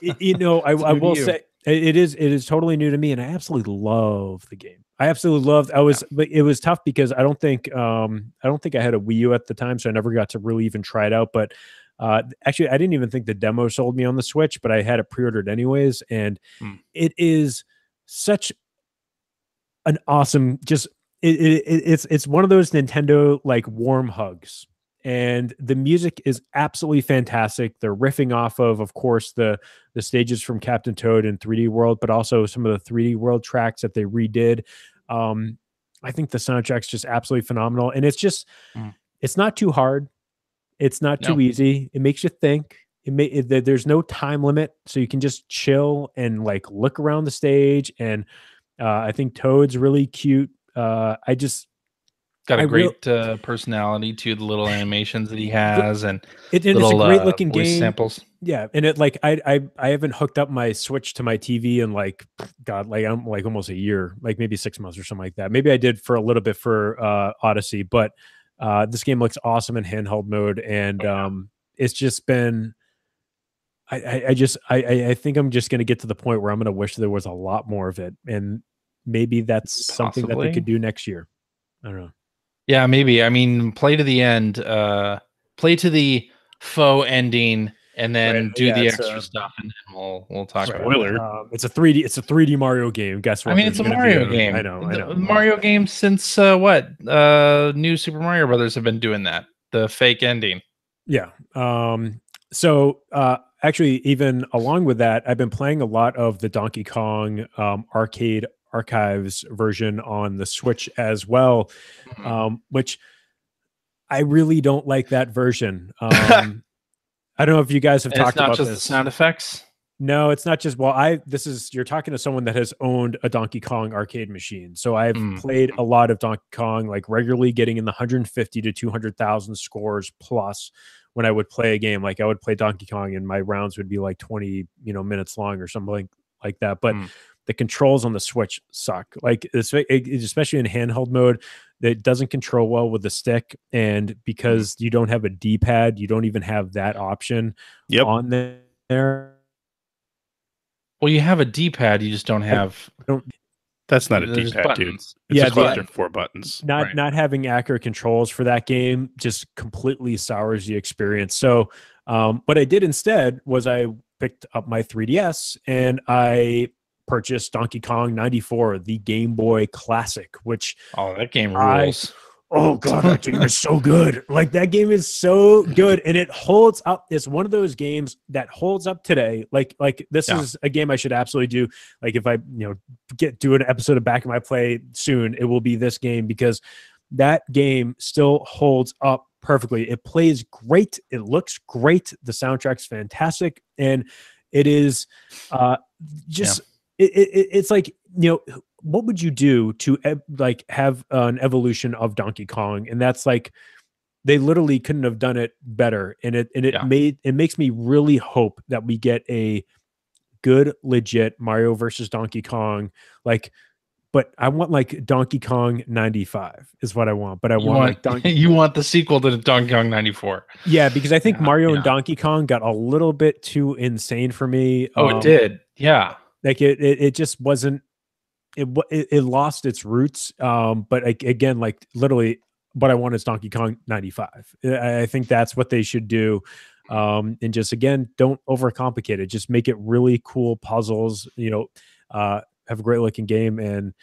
will say it is totally new to me, and I absolutely love the game. I absolutely loved. But it was tough because I don't think I had a Wii U at the time, so I never got to really even try it out. But actually, I didn't even think the demo sold me on the Switch, but I had it pre-ordered anyways, and it is such an awesome. It's one of those Nintendo like warm hugs. And the music is absolutely fantastic. They're riffing off of course, the stages from Captain Toad and 3D World, but also some of the 3D World tracks that they redid. I think the soundtrack's just absolutely phenomenal. And it's just, it's not too hard. It's not too easy. It makes you think. There's no time limit, so you can just chill and like look around the stage. And I think Toad's really cute. Got a great personality to the little animations that he has, and it's a great looking voice game. Samples. Yeah, and it like I haven't hooked up my Switch to my TV in like I'm like almost a year, like maybe 6 months or something like that. Maybe I did for a little bit for Odyssey, but this game looks awesome in handheld mode, and it's just been. I think I'm just going to get to the point where I'm going to wish there was a lot more of it, and maybe that's something that they could do next year. I don't know. Yeah, maybe. I mean, play to the end, play to the faux ending, and then do the extra stuff, and then we'll talk about it. It's a 3D Mario game. Guess what? I mean, it's a Mario game. I know. Mario game since New Super Mario Brothers have been doing that. The fake ending. Yeah. So actually, even along with that, I've been playing a lot of the Donkey Kong arcade archives version on the Switch as well, which I really don't like that version. I don't know if you guys have talked about this. It's not just the sound effects. No, it's not just. Well, you're talking to someone that has owned a Donkey Kong arcade machine, so I've played a lot of Donkey Kong, like regularly getting in the 150 to 200,000 scores plus. When I would play a game, like I would play Donkey Kong, and my rounds would be like 20 minutes long or something like that. But the controls on the Switch suck. Like especially in handheld mode, that doesn't control well with the stick, and because you don't have a D-pad, you don't even have that option on there. Well, you have a D-pad, you just don't have. That's not a D-pad, dude. It's just 4 buttons. Not having accurate controls for that game just completely sours the experience. So, what I did instead was I picked up my 3DS and I purchased Donkey Kong 94, the Game Boy Classic, which that game rules. Oh god, that game is so good. Like that game is so good, and it holds up. It's one of those games that holds up today. Like this is a game I should absolutely do. Like if I do an episode of Back in My Play soon, it will be this game, because that game still holds up perfectly. It plays great. It looks great. The soundtrack's fantastic, and it is just. It's like, what would you do to like have an evolution of Donkey Kong? And that's like they literally couldn't have done it better. And it makes me really hope that we get a good, legit Mario versus Donkey Kong. Like, but I want like Donkey Kong 95 is what I want. But you want the sequel to Donkey Kong 94. Yeah, because I think Mario and Donkey Kong got a little bit too insane for me. Oh, it did. Yeah. Like it just wasn't, it lost its roots. But again, like literally what I want is Donkey Kong 95. I think that's what they should do. And just, again, don't overcomplicate it. Just make it really cool puzzles, have a great looking game. And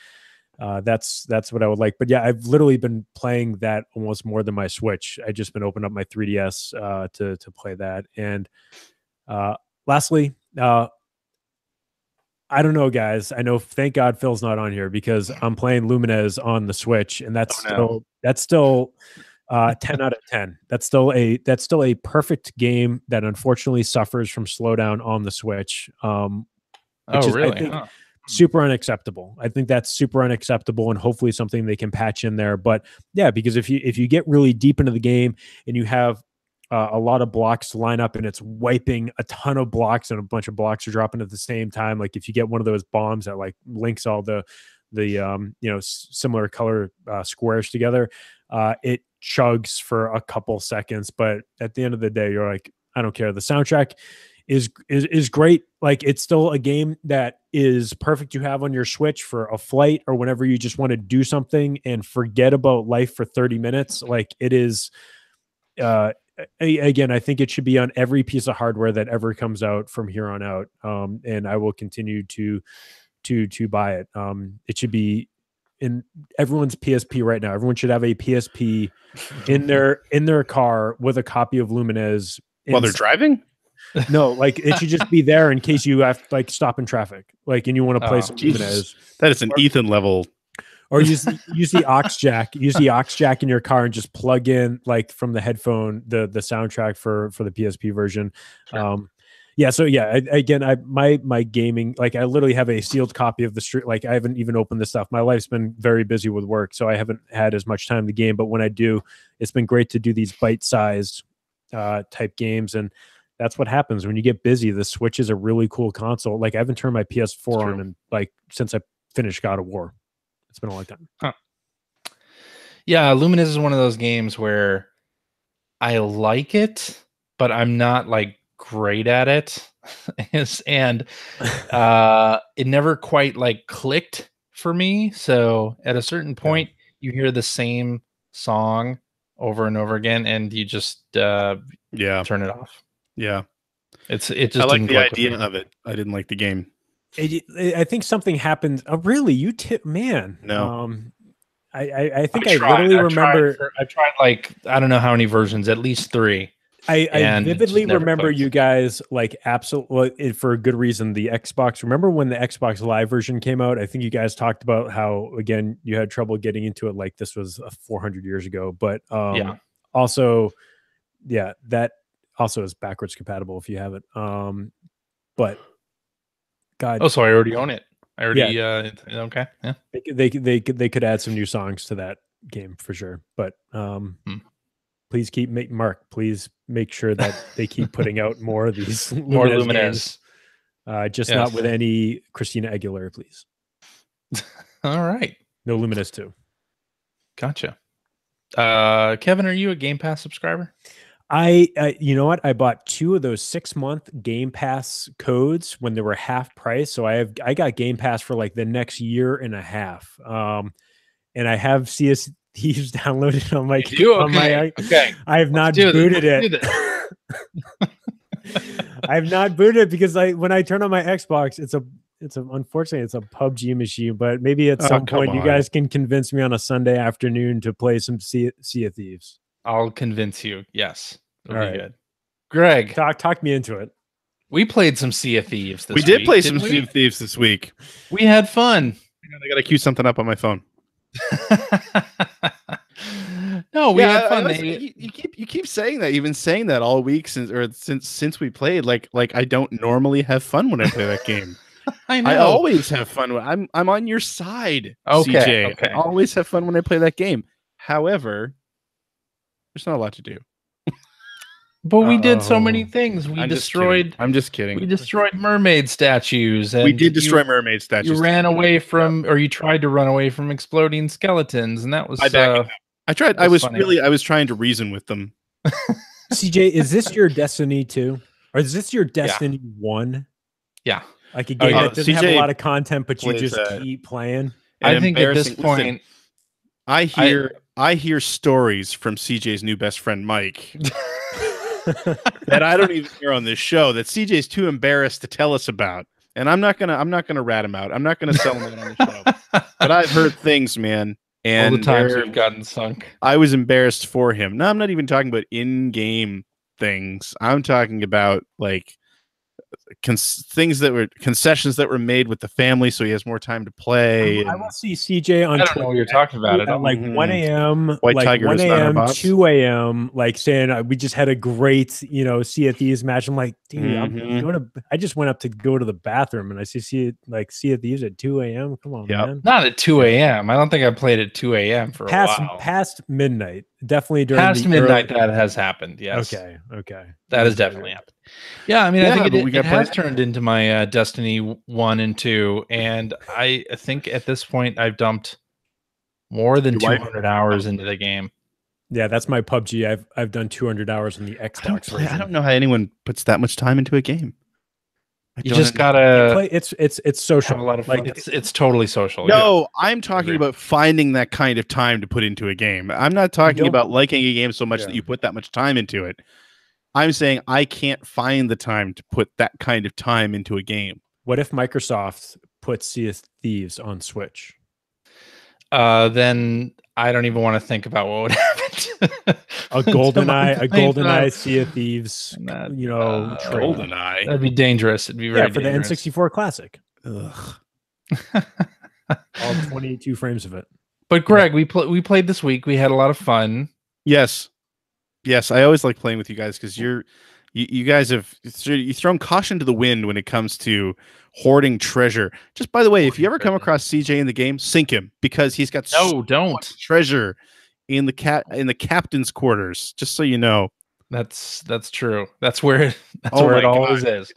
that's what I would like. But yeah, I've literally been playing that almost more than my Switch. I just been opening up my 3DS to play that. And lastly, I don't know, guys. I know, thank God Phil's not on here, because I'm playing Lumines on the Switch, and that's still 10 out of 10. That's still a perfect game that unfortunately suffers from slowdown on the Switch. Which is, really? I think, super unacceptable. I think that's super unacceptable, and hopefully something they can patch in there. But yeah, because if you get really deep into the game and you have a lot of blocks to line up and it's wiping a ton of blocks and a bunch of blocks are dropping at the same time, like if you get one of those bombs that like links all the similar color squares together, it chugs for a couple seconds. But at the end of the day, you're like, I don't care. The soundtrack is great. Like, it's still a game that is perfect to have on your Switch for a flight or whenever you just want to do something and forget about life for 30 minutes. Like, it is, again, I think it should be on every piece of hardware that ever comes out from here on out. And I will continue to buy it. It should be in everyone's PSP right now. Everyone should have a PSP in their car with a copy of Lumines while they're driving. No, like, it should just be there in case you have to, like, stop in traffic, like, and you want to play some Lumines. That is an Ethan level. Or use the aux jack. Use the aux jack in your car and just plug in, like, from the headphone the soundtrack for the PSP version. Sure. So yeah, my gaming, like, I literally have a sealed copy of the street. Like, I haven't even opened this stuff. My life's been very busy with work, so I haven't had as much time to game. But when I do, it's been great to do these bite-sized type games, and that's what happens when you get busy. The Switch is a really cool console. Like, I haven't turned my PS4 on and, like, since I finished God of War. It's been a long time. Huh. Yeah, Lumines is one of those games where I like it, but I'm not, like, great at it. And it never quite, like, clicked for me. So at a certain point, you hear the same song over and over again, and you just turn it off. Yeah. It just I like the idea of it. I didn't like the game. I think something happened. Oh, really? You man. No. I think I literally remember. I tried, like, I don't know how many versions, at least 3. I vividly remember you guys, like, absolutely, for a good reason, the Xbox. Remember when the Xbox Live version came out? I think you guys talked about how, again, you had trouble getting into it. Like, this was 400 years ago. But also, that also is backwards compatible if you have it. But God. Oh, so I already own it. I already okay. Yeah. They could add some new songs to that game for sure. But please please make sure that they keep putting out more of these more Lumines. Just not with any Christina Aguilera, please. All right. No Lumines 2. Gotcha. Kevin, are you a Game Pass subscriber? You know what? I bought 2 of those 6-month Game Pass codes when they were half price. So I got Game Pass for like the next year and a half. And I have CS Thieves downloaded on my. Okay. I have not booted it. I have not booted it because when I turn on my Xbox, unfortunately it's a PUBG machine. But maybe at some point you guys can convince me on a Sunday afternoon to play some Sea of Thieves. I'll convince you. Yes. It'll be good. Greg, talk me into it. We played some Sea of Thieves this week. We did play some Sea of Thieves this week. We had fun. I got to queue something up on my phone. No, we had fun. You keep saying that. You've been saying that all week since we played. Like I don't normally have fun when I play that game. I know. I always have fun. I'm on your side, okay, CJ. Okay. I always have fun when I play that game. However, There's not a lot to do. But we did so many things. We destroyed. I'm just kidding. We destroyed mermaid statues. And we did destroy mermaid statues. You ran away from, or you tried to run away from exploding skeletons, and that was. I tried. I was trying to reason with them. CJ, is this your Destiny 2? Or is this your Destiny 1? Yeah. Like a game that doesn't have a lot of content, but you just keep playing? I think at this point, I hear stories from CJ's new best friend Mike that I don't even hear on this show that CJ's too embarrassed to tell us about. And I'm not gonna rat him out. I'm not gonna sell him out on the show. But I've heard things, man. And all the times we've gotten sunk. I was embarrassed for him. No, I'm not even talking about in-game things. I'm talking about like things that were concessions that were made with the family, so he has more time to play. I will see CJ on. I don't know what you're talking about. At like 1 a.m., White like Tiger 1 a.m., 2 a.m., like saying we just had a great, Sea of Thieves match. I'm like, dude, I just went up to go to the bathroom and I see Sea of Thieves at 2 a.m. Come on, man. Not at 2 a.m. I don't think I played at 2 a.m. for a while. Past midnight, definitely during past midnight. That has happened. Yes. Okay. That has definitely happened. Yeah, I mean, I think it has turned into my Destiny 1 and 2, and I think at this point I've dumped more than 200 hours into the game. Yeah, that's my PUBG. I've done 200 hours in the Xbox version. I don't know how anyone puts that much time into a game. You just gotta. It's social. A lot of fun. It's totally social. No, I'm talking about finding that kind of time to put into a game. I'm not talking about liking a game so much that you put that much time into it. I'm saying I can't find the time to put that kind of time into a game. What if Microsoft puts Sea of Thieves on Switch? Then I don't even want to think about what would happen. a GoldenEye Sea of Thieves, GoldenEye. That'd be dangerous. It'd be very for dangerous. the N64 Classic. Ugh. All 22 frames of it. But Greg, we played this week. We had a lot of fun. Yes, I always like playing with you guys because you guys have thrown caution to the wind when it comes to hoarding treasure. Just by the way, if you ever come across CJ in the game, sink him because he's got so much treasure in the captain's quarters. Just so you know, that's true. That's where it always is.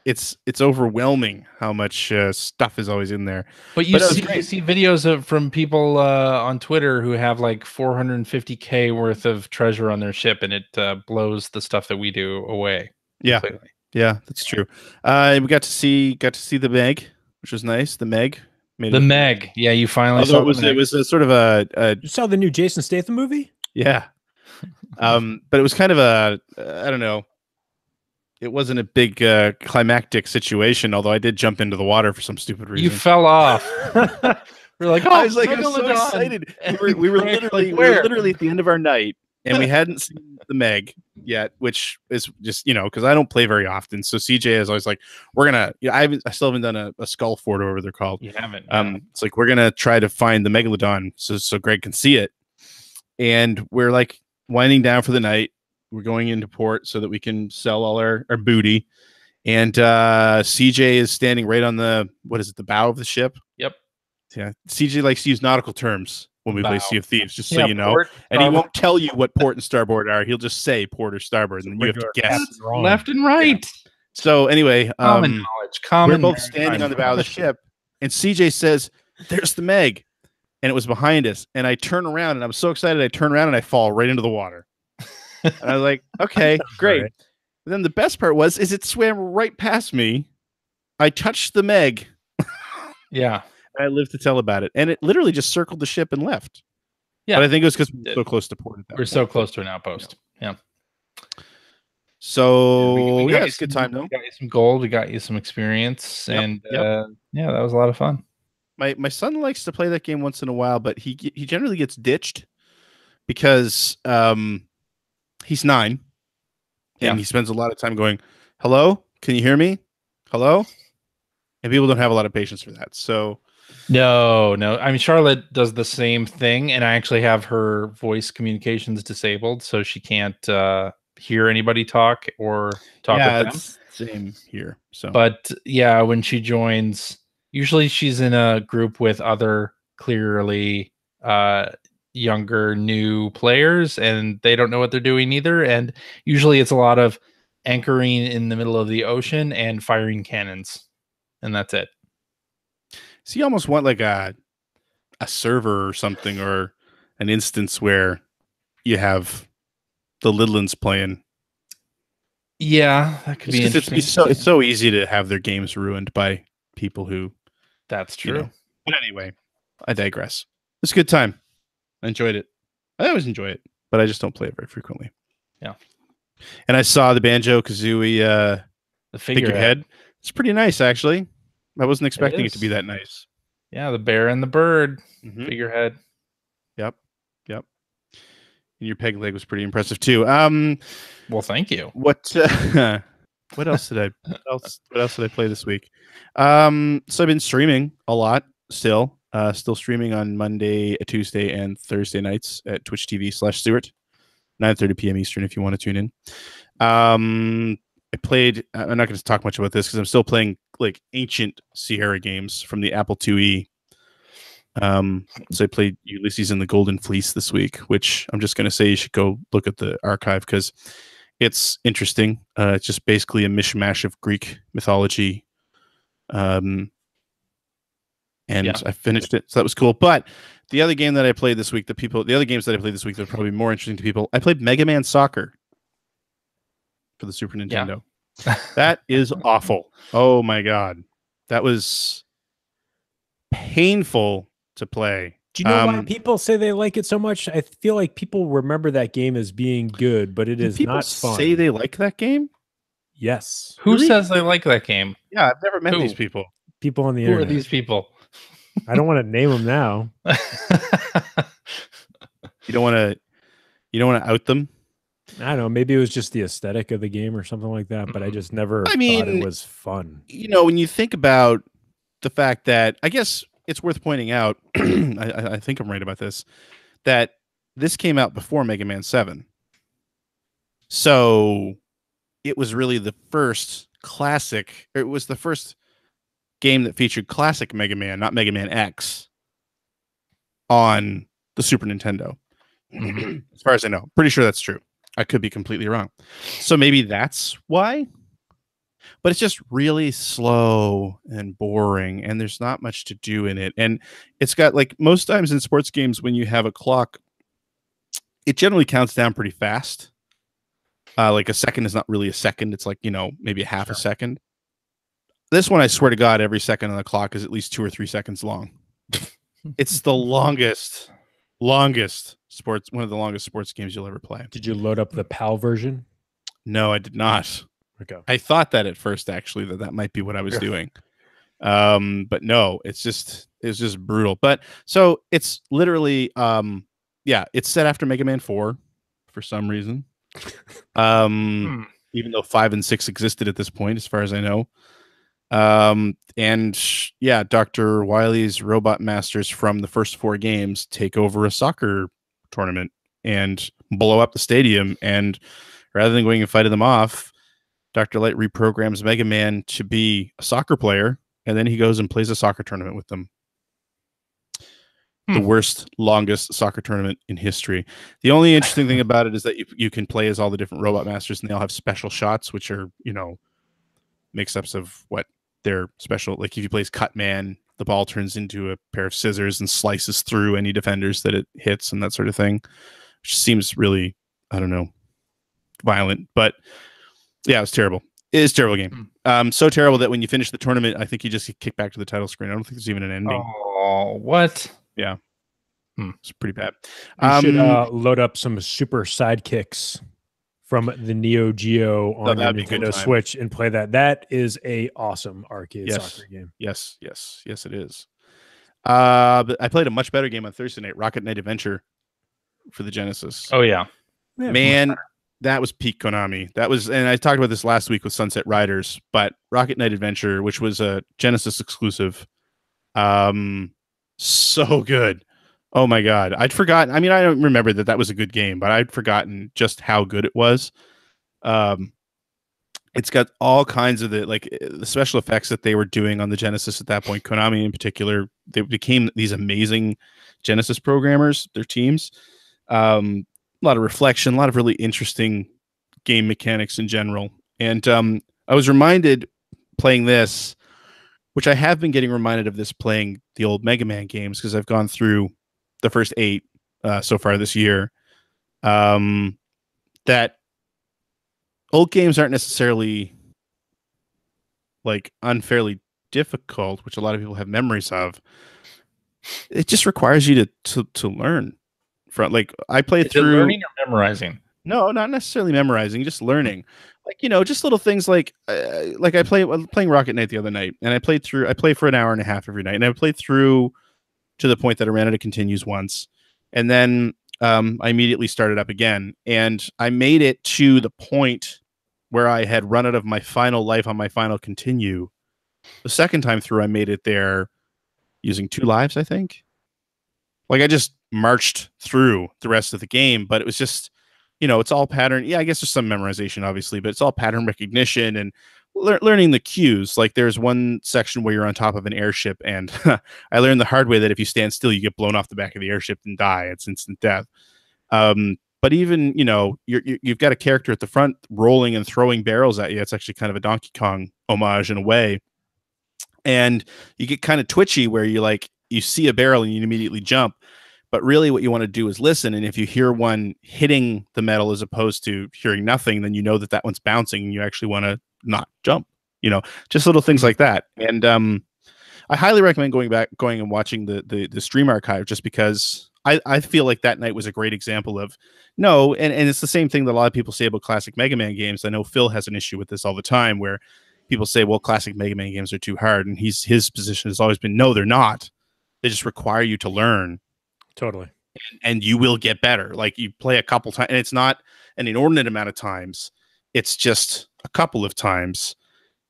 It's overwhelming how much stuff is always in there. But you see videos from people on Twitter who have like 450K worth of treasure on their ship, and it blows the stuff that we do away. Yeah, completely. Yeah, that's true. We got to see the Meg, which was nice. The Meg. Meg. Yeah, you finally saw it was a sort of a. You saw the new Jason Statham movie? Yeah. But it was kind of I don't know. It wasn't a big climactic situation, although I did jump into the water for some stupid reason. You fell off. We're like, I was so excited. We were literally at the end of our night, and we hadn't seen the Meg yet, which is just because I don't play very often. So CJ is always like, we're gonna. I still haven't done a skull fort, or whatever they're called. You haven't. It's like we're gonna try to find the Megalodon so Greg can see it, and we're like winding down for the night. We're going into port so that we can sell all our booty. And CJ is standing right on the bow of the ship. Yep. Yeah. CJ likes to use nautical terms when we play Sea of Thieves, just so you know. Port, and he won't tell you what port and starboard are. He'll just say port or starboard, and then you have to guess. Left and right. Yeah. So anyway, common knowledge. We're both standing on the bow of the ship, and CJ says, "There's the Meg," and it was behind us. And I turn around, and I'm so excited. I turn around and I fall right into the water. And I was like, okay, great. Right. Then the best part was it swam right past me. I touched the Meg. Yeah. I lived to tell about it. And it literally just circled the ship and left. Yeah. But I think it was because we were so close to port. We're so close to an outpost. Yeah. So we got it's a good time though. We got you some gold. We got you some experience. And that was a lot of fun. My son likes to play that game once in a while, but he generally gets ditched because he's 9 and he spends a lot of time going, hello, can you hear me? Hello? And people don't have a lot of patience for that. So no. I mean, Charlotte does the same thing, and I actually have her voice communications disabled, so she can't hear anybody talk or talk with them. Same here. So, but yeah, when she joins, usually she's in a group with other clearly younger, new players, and they don't know what they're doing either. And usually it's a lot of anchoring in the middle of the ocean and firing cannons, and that's it. So you almost want like a server or something, or an instance where you have the Lidlands playing. Yeah, that could be interesting. It's so easy to have their games ruined by people who. That's true. You know. But anyway, I digress. It's a good time. I enjoyed it. I always enjoy it, but I just don't play it very frequently. Yeah. And I saw the Banjo-Kazooie the figurehead. It's pretty nice, actually. I wasn't expecting it to be that nice. Yeah, the bear and the bird figurehead. Yep. And your peg leg was pretty impressive too. Well, thank you. What else did I play this week? So I've been streaming a lot still. Still streaming on Monday, Tuesday, and Thursday nights at Twitch TV/Stewart, 9:30 p.m. Eastern if you want to tune in. I played. I'm not going to talk much about this because I'm still playing like ancient Sierra games from the Apple IIe. So I played Ulysses and the Golden Fleece this week, which I'm just going to say you should go look at the archive because it's interesting. It's just basically a mishmash of Greek mythology. And I finished it, so that was cool. But the other game that I played this week, the other games that I played this week that are probably more interesting to people, I played Mega Man Soccer for the Super Nintendo. Yeah. That is awful. Oh my god, that was painful to play. Do you know why people say they like it so much? I feel like people remember that game as being good, but it is not fun. Say they like that game? Yes. Who says they like that game? Yeah, I've never met these people. People on the Who internet. Are these people? I don't want to name them now. You don't want to out them? I don't know. Maybe it was just the aesthetic of the game or something like that, but I just never thought it was fun. You know, when you think about the fact that, I guess it's worth pointing out, I think I'm right about this, that this came out before Mega Man 7. So it was really the first classic, or it was the first game that featured classic Mega Man, not Mega Man X, on the Super Nintendo. As far as I know. Pretty sure that's true. I could be completely wrong. So maybe that's why. But it's just really slow and boring, and there's not much to do in it. And it's got, like, most times in sports games, when you have a clock, it generally counts down pretty fast. Like a second is not really a second. It's like, maybe a half a second. This one, I swear to God, every second on the clock is at least 2 or 3 seconds long. It's the longest sports, one of the longest sports games you'll ever play. Did you load up the PAL version? No, I did not. Okay. I thought that at first, actually, that might be what I was doing. But no, it's just brutal. But so it's literally, it's set after Mega Man 4 for some reason. Even though 5 and 6 existed at this point, as far as I know. Dr. Wily's robot masters from the first 4 games take over a soccer tournament and blow up the stadium. And rather than going and fighting them off, Dr. Light reprograms Mega Man to be a soccer player, and then he goes and plays a soccer tournament with them. The worst, longest soccer tournament in history. The only interesting thing about it is that you can play as all the different robot masters, and they all have special shots, which are, mix-ups of what their special. Like if you play as Cut Man, the ball turns into a pair of scissors and slices through any defenders that it hits and that sort of thing, which seems really, I don't know, violent. But yeah, it was terrible. It is a terrible game. So terrible that when you finish the tournament, I think you just get kicked back to the title screen. I don't think there's even an ending. Oh, what? Yeah. It's pretty bad. You should load up some super sidekicks from the Neo Geo on the Nintendo Switch and play that. That is a awesome arcade soccer game. Yes, it is. But I played a much better game on Thursday night, Rocket Knight Adventure for the Genesis. Oh, yeah. Man, that was peak Konami. That was, and I talked about this last week with Sunset Riders, but Rocket Knight Adventure, which was a Genesis exclusive, so good. Oh my God. I'd forgotten. I mean, I don't remember that was a good game, but I'd forgotten just how good it was. It's got all kinds of the special effects that they were doing on the Genesis at that point. Konami in particular, they became these amazing Genesis programmers, their teams. A lot of reflection, a lot of really interesting game mechanics in general. And I was reminded playing this, which I have been getting reminded of this playing the old Mega Man games, because I've gone through the first 8 so far this year. That old games aren't necessarily like unfairly difficult, which a lot of people have memories of. It just requires you to learn. From like I played through learning or memorizing. No, not necessarily memorizing, just learning. Like, just little things like I playing Rocket Knight the other night, and I play for an hour and a half every night, and I played through to the point that I ran out of continues once, and then I immediately started up again, and I made it to the point where I had run out of my final life on my final continue. The second time through, I made it there using 2 lives, I think. Like, I just marched through the rest of the game, but it was just, it's all pattern. Yeah, I guess there's some memorization, obviously, but it's all pattern recognition and learning the cues. Like, there's one section where you're on top of an airship, and I learned the hard way that if you stand still, you get blown off the back of the airship and die. It's instant death. But even, you've got a character at the front rolling and throwing barrels at you. It's actually kind of a Donkey Kong homage in a way. And you get kind of twitchy where you see a barrel and you immediately jump. But really what you want to do is listen. And if you hear one hitting the metal as opposed to hearing nothing, then you know that one's bouncing and you actually want to not jump, just little things like that. And I highly recommend going and watching the stream archive, just because I feel like that night was a great example of and it's the same thing that a lot of people say about classic Mega Man games. I know Phil has an issue with this all the time, where people say, well, classic Mega Man games are too hard. And his position has always been, no, they're not. They just require you to learn. Totally. And you will get better. Like, you play a couple times, and it's not an inordinate amount of times. It's just a couple of times,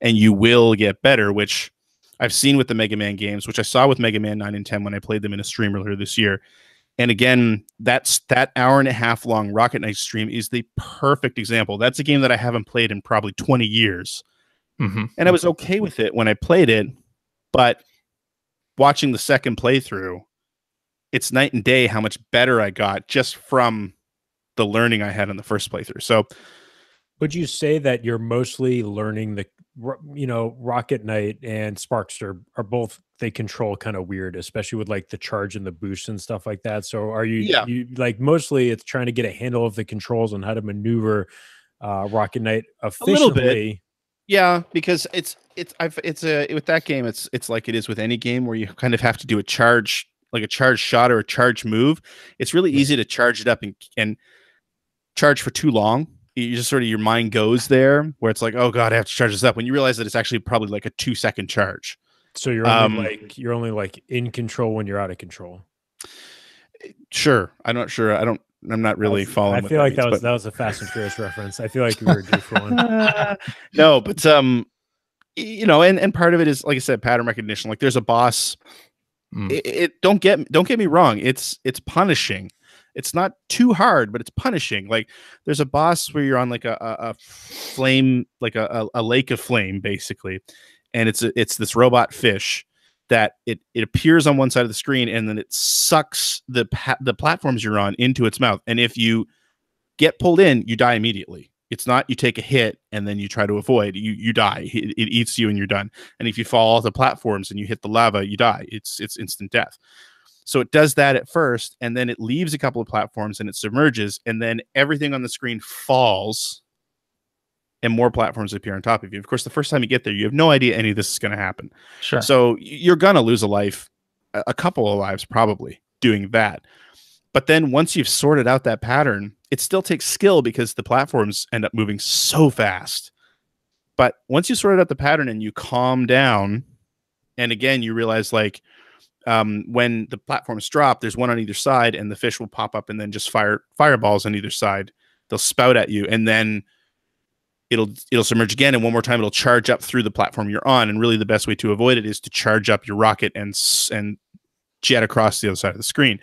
and you will get better, which I've seen with the Mega Man games, which I saw with Mega Man 9 and 10 when I played them in a stream earlier this year. And again, that hour and a half long Rocket Knight stream is the perfect example. That's a game that I haven't played in probably 20 years. Mm-hmm. And I was okay with it when I played it, but watching the second playthrough, it's night and day how much better I got just from the learning I had in the first playthrough. So would you say that you're mostly learning Rocket Knight and Sparkster are both, they control kind of weird, especially with like the charge and the boost and stuff like that. So are you like, mostly it's trying to get a handle of the controls and how to maneuver Rocket Knight efficiently? A little bit. Yeah, because it's with that game, it's like it is with any game where you kind of have to do a charge, like a charge shot or a charge move. It's really easy to charge it up and charge for too long. You just sort of, your mind goes there where it's like, oh God, I have to charge this up, when you realize that it's actually probably like a 2-second charge. So you're only like in control when you're out of control. Sure. I'm not really following. I feel like that was a Fast and Furious reference. I feel like we were due for one. No, but and part of it is, like I said, pattern recognition. Like, there's a boss. Don't get me wrong. It's punishing. It's not too hard, but it's punishing. Like, there's a boss where you're on like a flame, like a lake of flame, basically, and it's this robot fish that it appears on one side of the screen, and then it sucks the platforms you're on into its mouth. And if you get pulled in, you die immediately. It's not you take a hit and then you try to avoid. You die. It eats you and you're done. And if you fall off the platforms and you hit the lava, you die. It's instant death. So it does that at first, and then it leaves a couple of platforms and it submerges, and then everything on the screen falls and more platforms appear on top of you. Of course, the first time you get there, you have no idea any of this is going to happen. Sure. So you're going to lose a life, a couple of lives probably, doing that. But then once you've sorted out that pattern, it still takes skill because the platforms end up moving so fast. But once you sorted out the pattern and you calm down, and again, you realize, like, when the platforms drop, there's one on either side, and the fish will pop up and then just fire fireballs on either side. They'll spout at you, and then it'll submerge again, and one more time it'll charge up through the platform you're on. And really the best way to avoid it is to charge up your rocket and jet across the other side of the screen.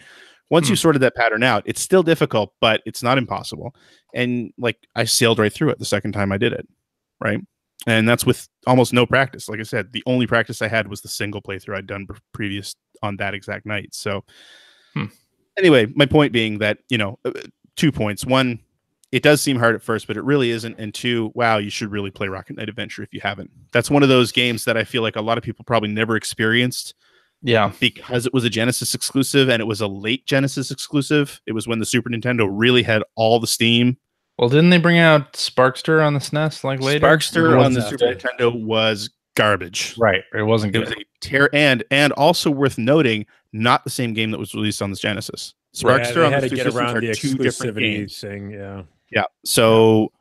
Once you've sorted that pattern out, it's still difficult, but it's not impossible. And like, I sailed right through it the second time I did it. right? And that's with almost no practice. Like I said, the only practice I had was the single playthrough I'd done previous on that exact night. So anyway, my point being that, 2 points. One, it does seem hard at first, but it really isn't. And two, wow, you should really play Rocket Knight Adventure if you haven't. That's one of those games that I feel like a lot of people probably never experienced. Yeah. Because it was a Genesis exclusive and it was a late Genesis exclusive. It was when the Super Nintendo really had all the steam. Well, didn't they bring out Sparkster on the SNES like later? Sparkster on the Super Nintendo was garbage. Right. It wasn't good. It was a tear, and also worth noting, not the same game that was released on the Genesis. Sparkster on the two systems are two different games. Thing, yeah. So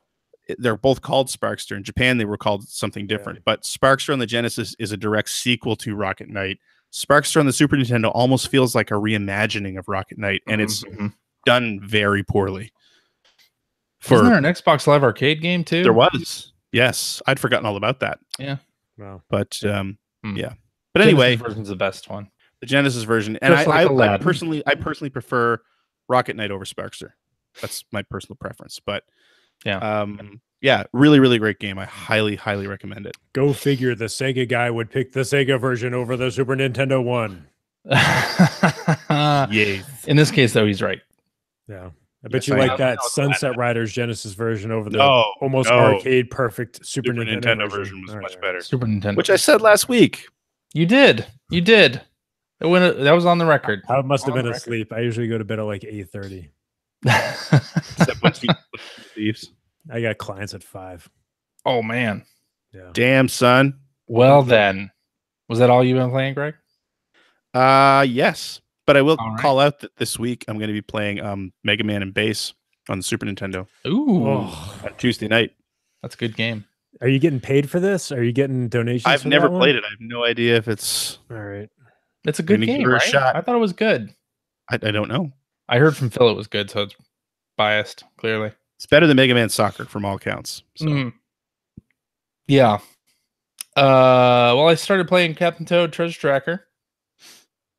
they're both called Sparkster. In Japan, they were called something different. But Sparkster on the Genesis is a direct sequel to Rocket Knight. Sparkster on the Super Nintendo almost feels like a reimagining of Rocket Knight, and it's done very poorly. Isn't there an Xbox Live Arcade game too? There was. Yes. I'd forgotten all about that. Yeah. Wow. But yeah. But anyway, Genesis version's the best one. The Genesis version. And I personally prefer Rocket Knight over Sparkster. That's my personal preference. But yeah, really, really great game. I highly, highly recommend it. Go figure, the Sega guy would pick the Sega version over the Super Nintendo one. Yay. In this case, though, he's right. Yeah. I bet you like that Sunset Riders Genesis version over the almost arcade perfect Super Nintendo version was much better. Super Nintendo. Which I said last week. You did. That was on the record. I must have been asleep. I usually go to bed at like 8:30. Except when Thieves. I got clients at 5. Oh man. Yeah. Damn, son. Well then. Was that all you've been playing, Greg? Yes. But I will call out that this week I'm going to be playing Mega Man and Bass on the Super Nintendo. Ooh. On Tuesday night. That's a good game. Are you getting paid for this? Are you getting donations? I've never played it. I have no idea if it's all right. It's a good game, right? I thought it was good. I don't know. I heard from Phil it was good, so it's biased, clearly. It's better than Mega Man Soccer from all counts. So. Yeah. Well, I started playing Captain Toad Treasure Tracker.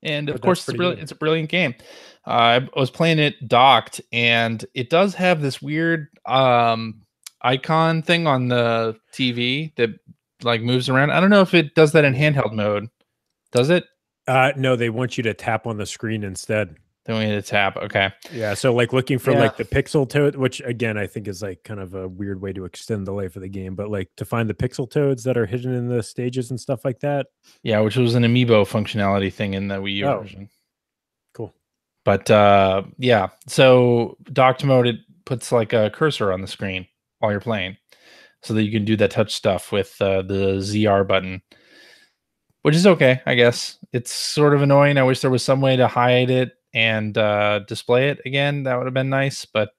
And of course, it's a brilliant game. I was playing it docked, and it does have this weird icon thing on the TV that like moves around. I don't know if it does that in handheld mode. Does it? No, they want you to tap on the screen instead. They want you to tap. Okay. Yeah. So like looking for like the pixel toad, which again, I think is like kind of a weird way to extend the life of the game, but like to find the pixel toads that are hidden in the stages and stuff like that. Yeah. Which was an amiibo functionality thing in the Wii U version. Cool. But yeah. So docked mode, it puts like a cursor on the screen while you're playing so that you can do that touch stuff with the ZR button, which is okay. I guess it's sort of annoying. I wish there was some way to hide it and display it again. That would have been nice, but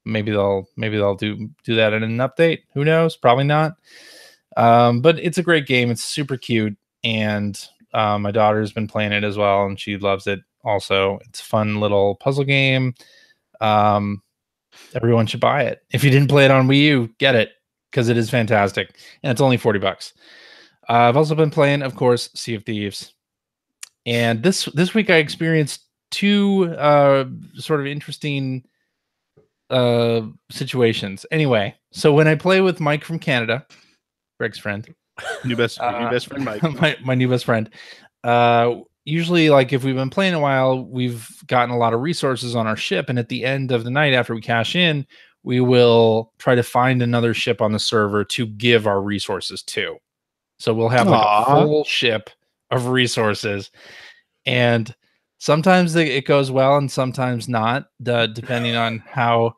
maybe they'll do that in an update. Who knows? Probably not. But it's a great game. It's super cute, and my daughter's been playing it as well, and she loves it. Also, it's a fun little puzzle game. Everyone should buy it. If you didn't play it on Wii U, get it because it is fantastic, and it's only $40. I've also been playing, of course, Sea of Thieves. And this week I experienced two sort of interesting situations. Anyway, so when I play with Mike from Canada, Greg's friend, new best friend Mike, my new best friend, usually like if we've been playing a while, we've gotten a lot of resources on our ship, and at the end of the night after we cash in, we will try to find another ship on the server to give our resources to. So we'll have like a full ship of resources, and sometimes it goes well and sometimes not, depending on how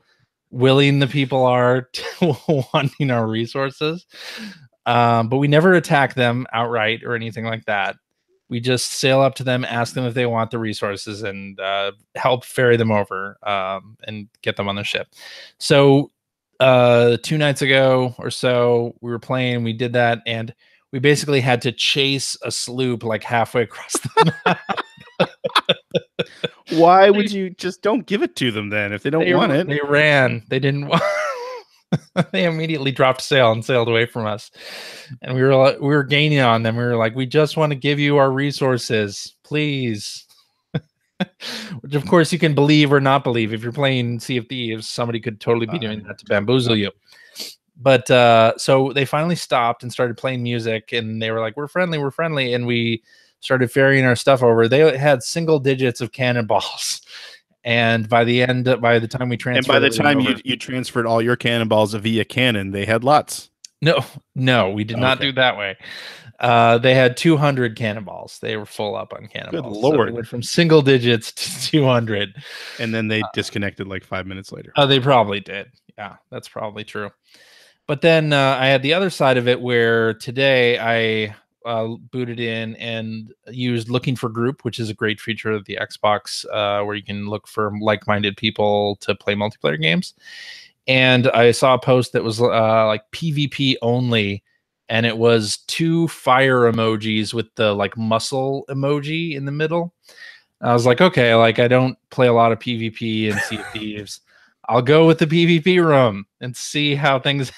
willing the people are to wanting our resources. But we never attack them outright or anything like that. We just sail up to them, ask them if they want the resources, and help ferry them over and get them on the ship. So 2 nights ago or so, we were playing, we did that, and we basically had to chase a sloop like halfway across the map. Why would you just don't give it to them then if they don't want it? They ran. They didn't want. They immediately dropped sail and sailed away from us. And we were gaining on them. We were like, we just want to give you our resources, please. Which of course you can believe or not believe. If you're playing Sea of Thieves, somebody could totally be doing that to bamboozle you. But so they finally stopped and started playing music, and they were like, we're friendly, and we started ferrying our stuff over. They had single digits of cannonballs. And by the time we transferred, and by the time you transferred all your cannonballs via cannon, they had lots. No, we did not do that way. They had 200 cannonballs. They were full up on cannonballs. Good Lord. So it went from single digits to 200. And then they disconnected like 5 minutes later. They probably did. Yeah, that's probably true. But then I had the other side of it where today I booted in and used Looking for Group, which is a great feature of the Xbox where you can look for like-minded people to play multiplayer games. And I saw a post that was like PvP only, and it was 2 fire emojis with the like muscle emoji in the middle. I was like, okay, like I don't play a lot of PvP and Sea of Thieves. I'll go with the PvP room and see how things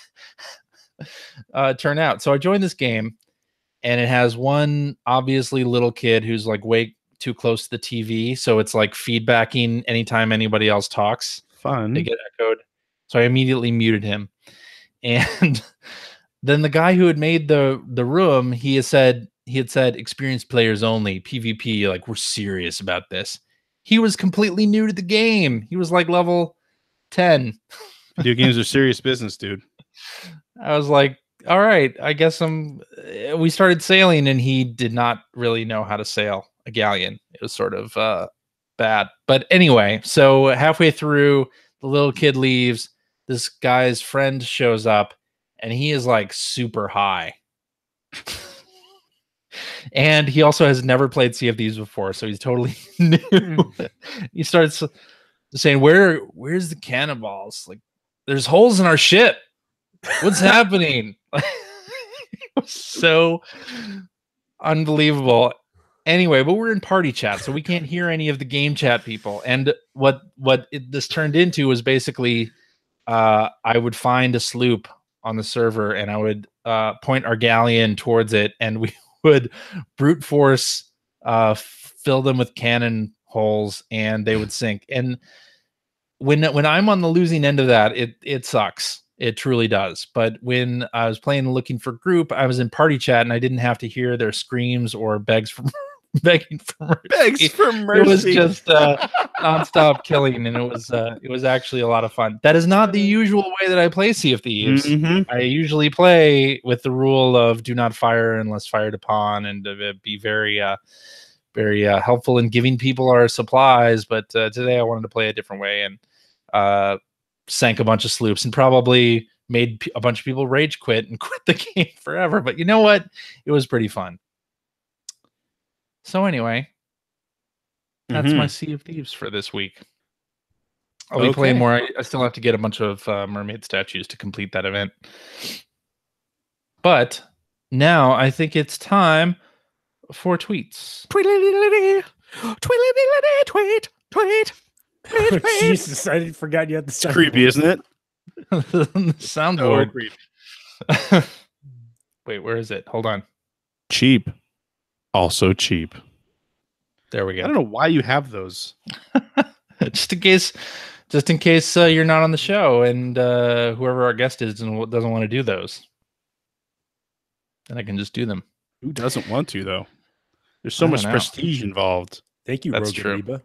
turn out. So I joined this game, and it has one obviously little kid who's like way too close to the TV, so it's like feedbacking anytime anybody else talks. Fun. They get echoed. So I immediately muted him. And then the guy who had made the room, he had said experienced players only, PvP, like we're serious about this. He was completely new to the game. He was like level 10. Video games are serious business, dude. I was like, all right, I guess we started sailing, and he did not really know how to sail a galleon. It was sort of bad. But anyway, so halfway through, the little kid leaves. This guy's friend shows up, and he is like super high. And he also has never played Sea of Thieves before, so he's totally new. He starts saying, where's the cannonballs? Like, there's holes in our ship. What's happening? It was so unbelievable. Anyway, but we're in party chat, so we can't hear any of the game chat people. And what this turned into was basically I would find a sloop on the server, and I would point our galleon towards it, and we would brute force fill them with cannon holes, and they would sink. And when I'm on the losing end of that, it sucks. It truly does. But when I was playing Looking for Group, I was in party chat, and I didn't have to hear their screams or begging for mercy. It was just nonstop killing, and it was actually a lot of fun. That is not the usual way that I play Sea of Thieves. Mm-hmm. I usually play with the rule of do not fire unless fired upon, and be very helpful in giving people our supplies. But today I wanted to play a different way, and sank a bunch of sloops and probably made a bunch of people rage quit and quit the game forever. But you know what? It was pretty fun. So anyway, that's my Sea of Thieves for this week. I'll be playing more. I still have to get a bunch of mermaid statues to complete that event. But now I think it's time for tweets. Tweet. Oh, Jesus, I forgot you had the soundboard. Creepy, isn't it? Soundboard. Wait, where is it? Hold on. Cheap. Also cheap. There we go. I don't know why you have those. just in case you're not on the show, and whoever our guest is doesn't want to do those, then I can just do them. Who doesn't want to, though? There's so much prestige involved. Thank you, That's Rogue true. Amoeba.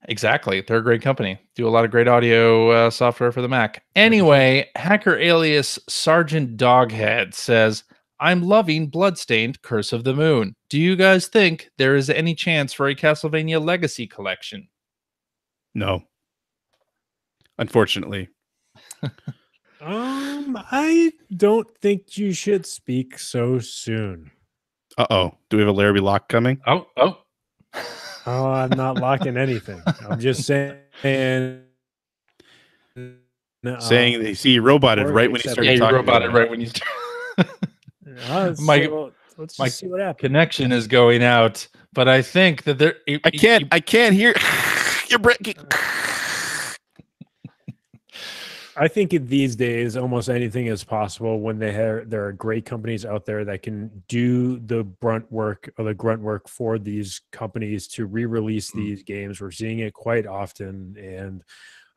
Exactly. They're a great company. Do a lot of great audio software for the Mac. Anyway, hacker alias Sergeant Doghead says, I'm loving Bloodstained Curse of the Moon. Do you guys think there is any chance for a Castlevania Legacy collection? No. Unfortunately. I don't think you should speak so soon. Uh-oh. Do we have a Larrabee lock coming? Oh. Oh, I'm not locking anything. I'm just saying. Saying they see you roboted right when you started talking. Yeah, you roboted right when you started. Let's just see what happens. Connection is going out, but I think that there. I can't hear. You're breaking. I think these days almost anything is possible when there are great companies out there that can do the grunt work for these companies to re-release these games. We're seeing it quite often, and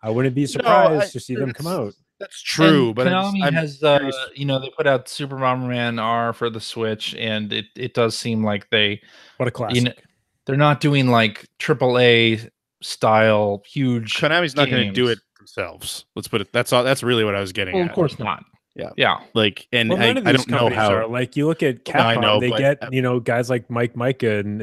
I wouldn't be surprised to see them come out. That's true, and but Konami I'm has, curious. you know, they put out Super Bomberman R for the Switch, and it does seem like they, What a you know, classic. they're not doing like AAA style huge Konami's not going to do it games. themselves. Let's put it. That's all. That's really what I was getting Well, at. of course not. Yeah. Yeah. Like, and Well, none of I these don't know companies how. are. Like, you look at No, I Capcom, know, they but get, you know, guys like Mike Micah and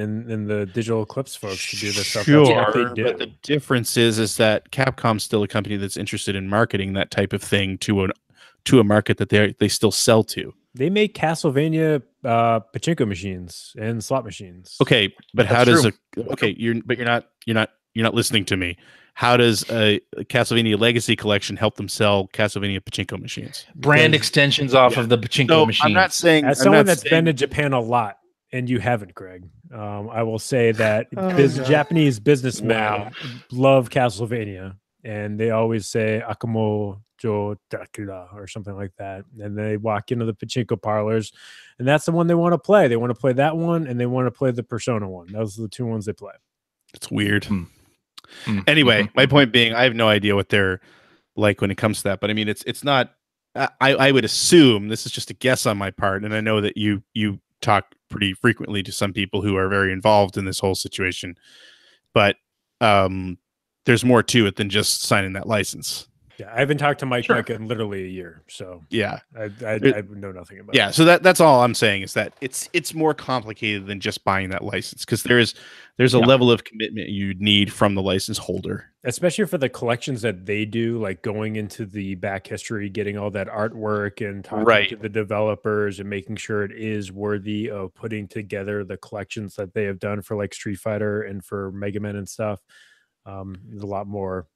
the Digital Eclipse folks to do this stuff. That's what they Sure, do. but the difference is that Capcom's still a company that's interested in marketing that type of thing to a market that they still sell to. They make Castlevania pachinko machines and slot machines. Okay, but That's how does true. you're not listening to me. How does a Castlevania Legacy Collection help them sell Castlevania pachinko machines? Brand Because- extensions off of the pachinko machine. I'm not saying As someone that's been to Japan a lot, and you haven't, Greg, I will say that Japanese businessmen love Castlevania, and they always say Akamo Jo Takura or something like that. And they walk into the pachinko parlors, and that's the one they want to play. They want to play that one, and they want to play the Persona one. Those are the two ones they play. It's weird. Mm. Anyway, my point being, I have no idea what they're like when it comes to that, but I mean, it's not. I would assume, this is just a guess on my part, and I know that you talk pretty frequently to some people who are very involved in this whole situation, but there's more to it than just signing that license. Yeah, I haven't talked to Mike Sure. Micah in literally a year, so Yeah, I know nothing about. yeah. it. So that's all I'm saying, is that it's more complicated than just buying that license, because there's a level of commitment you need from the license holder, especially for the collections that they do, like going into the back history, getting all that artwork and talking to the developers and making sure it is worthy of putting together the collections that they have done for like Street Fighter and for Mega Man and stuff. There's a lot more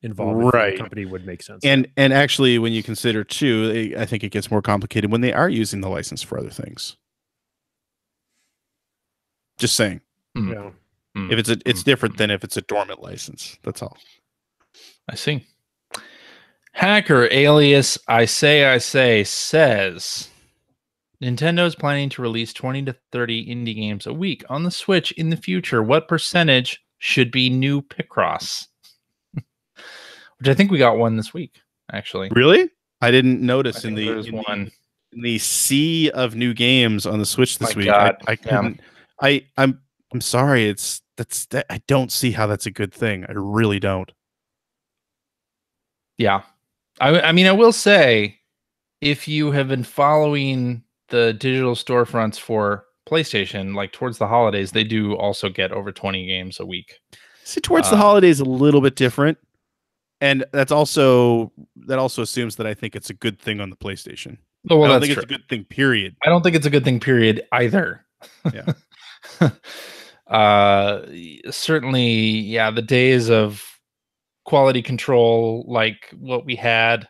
involvement for the company would make sense. And actually, when you consider too, I think it gets more complicated when they are using the license for other things. Just saying. Yeah. If it's different than if it's a dormant license. That's all. I see. Hacker alias I say says Nintendo is planning to release 20 to 30 indie games a week on the Switch in the future. What percentage should be new Picross? Which I think we got one this week, actually. Really? I didn't notice in the sea of new games on the Switch this week. God. I couldn't. I'm sorry. I don't see how that's a good thing. I really don't. Yeah. I mean, I will say, if you have been following the digital storefronts for PlayStation, like towards the holidays, they do also get over 20 games a week. See, towards the holidays, a little bit different. And that also assumes that I think it's a good thing on the PlayStation. Oh, well, I don't that's think true. it's a good thing, period. I don't think it's a good thing, period, either. Yeah. Certainly, yeah, the days of quality control like what we had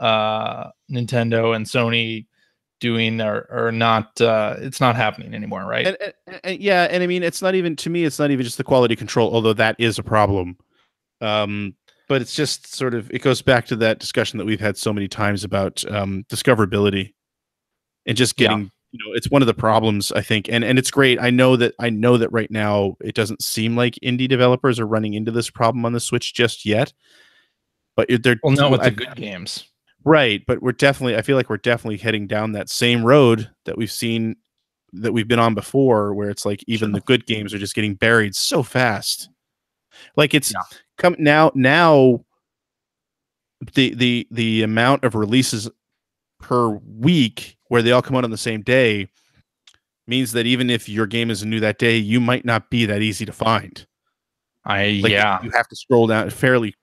Nintendo and Sony doing are not it's not happening anymore, right? And yeah, and I mean, it's not even, to me, it's not even just the quality control, although that is a problem. But it's just sort of, it goes back to that discussion that we've had so many times about discoverability and just getting, it's one of the problems, I think. And it's great. I know that right now it doesn't seem like indie developers are running into this problem on the Switch just yet. But they're not with the good games. Right. But I feel like we're definitely heading down that same road that we've been on before, where it's like even the good games are just getting buried so fast. Like it's come now the amount of releases per week where they all come out on the same day means that even if your game isn't new that day, you might not be that easy to find. You have to scroll down fairly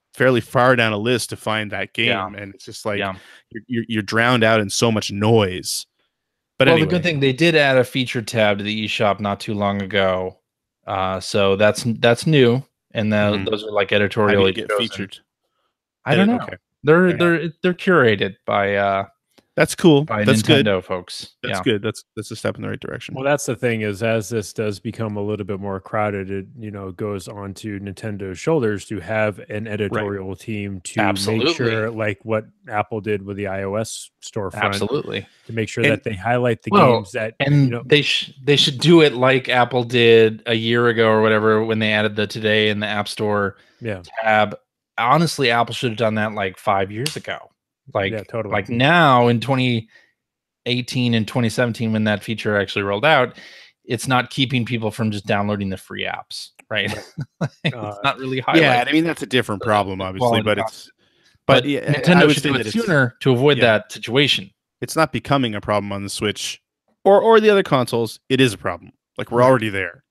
far down a list to find that game, and it's just like you're drowned out in so much noise. But anyway, the good thing, they did add a featured tab to the eShop not too long ago, so that's new, and those are like editorially get featured. I don't know. Okay. They're curated by that's cool. By that's Nintendo good. folks. That's good. That's a step in the right direction. Well, that's the thing, is as this does become a little bit more crowded, it goes on to Nintendo's shoulders to have an editorial team to make sure, like what Apple did with the iOS storefront, to make sure that they highlight the games that they should do it like Apple did a year ago or whatever when they added the Today in the App Store tab. Honestly, Apple should have done that like 5 years ago. Like, yeah, totally. Like now in 2018 and 2017, when that feature actually rolled out, it's not keeping people from just downloading the free apps, right? It's not really highlighting. Yeah, I mean that's a different problem, obviously, but yeah, Nintendo should do it sooner to avoid that situation. It's not becoming a problem on the Switch or the other consoles. It is a problem. Like we're already there.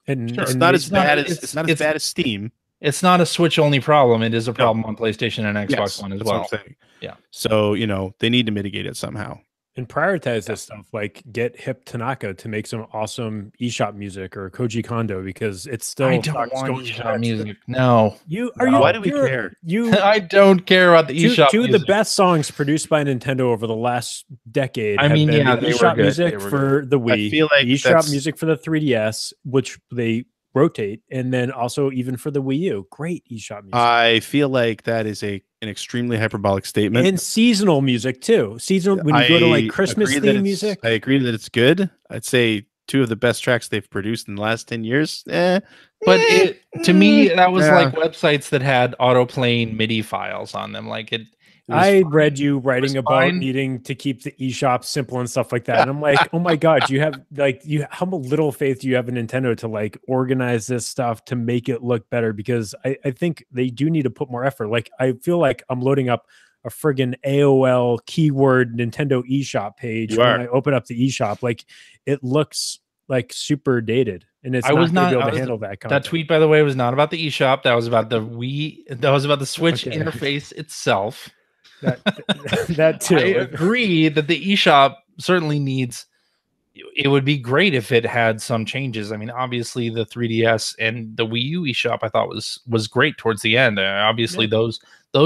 And it's not as bad as Steam. It's not a Switch only problem. It is a problem on PlayStation and Xbox One as well. What I'm saying. Yeah. So, they need to mitigate it somehow. And prioritize this stuff, like get Hip Tanaka to make some awesome eShop music or Koji Kondo, because it's still. I don't want eShop music. No. Why do we care? I don't care about the eShop two music. of the best songs produced by Nintendo over the last decade. I mean, have been they eShop were good. music for the Wii, I feel like eShop music for the 3DS, which they rotate, and then also even for the Wii U. Great eShop music. I feel like that is an extremely hyperbolic statement. And seasonal music too. Seasonal, when you go to like Christmas theme music. I agree that it's good. I'd say 2 of the best tracks they've produced in the last 10 years. But to me, that was like websites that had auto-playing MIDI files on them. Like I read you writing about needing to keep the eShop simple and stuff like that. And I'm like, oh my God, how little faith do you have in Nintendo to like organize this stuff to make it look better? Because I think they do need to put more effort. Like, I feel like I'm loading up a friggin' AOL keyword Nintendo eShop page when I open up the eShop. Like, it looks like super dated, and it's not able to handle that content. That tweet, by the way, was not about the eShop. That was about the Wii. That was about the Switch interface itself. That too. I agree that the eShop certainly needs. It would be great if it had some changes. I mean, obviously the 3DS and the Wii U eShop I thought was great towards the end. Obviously those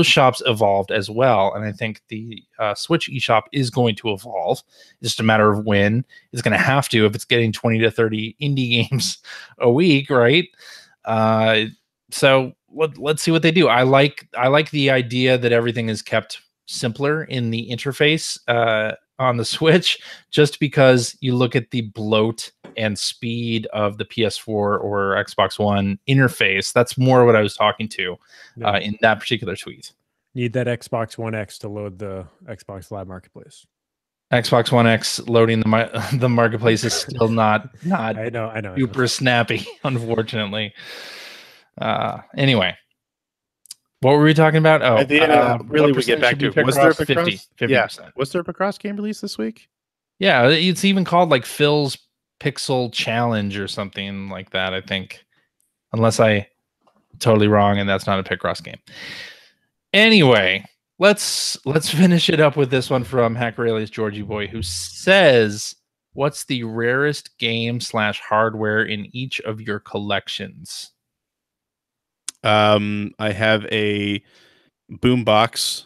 shops evolved as well, and I think the Switch eShop is going to evolve. It's just a matter of when. It's going to have to if it's getting 20 to 30 indie games a week, right? So let's see what they do. I like the idea that everything is kept simpler in the interface on the Switch, just because you look at the bloat and speed of the PS4 or Xbox One interface. That's more what I was talking to in that particular tweet. Need that Xbox One X to load the Xbox Live Marketplace. Xbox One X loading the marketplace is still not I know super snappy, unfortunately. Anyway, what were we talking about? Oh, really, we get back to it. Was there a Picross? 50%. Yeah. Was there a Picross game released this week? Yeah, it's even called like Phil's Pixel Challenge or something like that, I think. Unless I'm totally wrong and that's not a Picross game. Anyway, let's finish it up with this one from Hackerali's Georgie Boy, who says, what's the rarest game / hardware in each of your collections? I have a boombox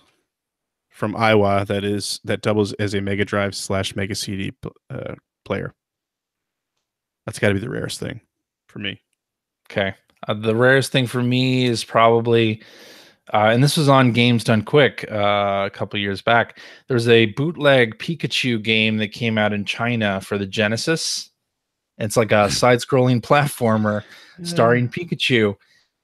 from Iowa that doubles as a Mega Drive / Mega CD player. That's got to be the rarest thing for me. Okay. The rarest thing for me is probably, and this was on Games Done Quick a couple years back. There's a bootleg Pikachu game that came out in China for the Genesis. It's like a side-scrolling platformer starring Pikachu.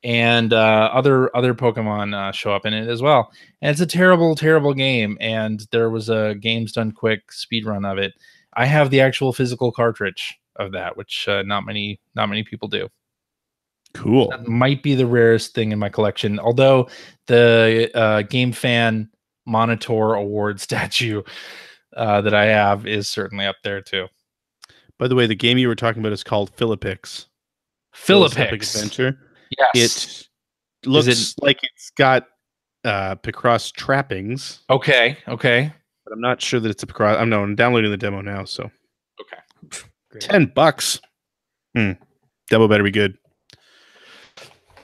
And other Pokemon show up in it as well. And it's a terrible, terrible game. And there was a Games Done Quick speedrun of it. I have the actual physical cartridge of that, which not many people do. Cool. That might be the rarest thing in my collection. Although the Game Fan Monitor Award statue that I have is certainly up there too. By the way, the game you were talking about is called Philippix. Philippix Adventure. Yes. It looks like it's got Picross trappings. Okay. But I'm not sure that it's a Picross. I'm downloading the demo now, so. Okay. Great. $10. Demo better be good.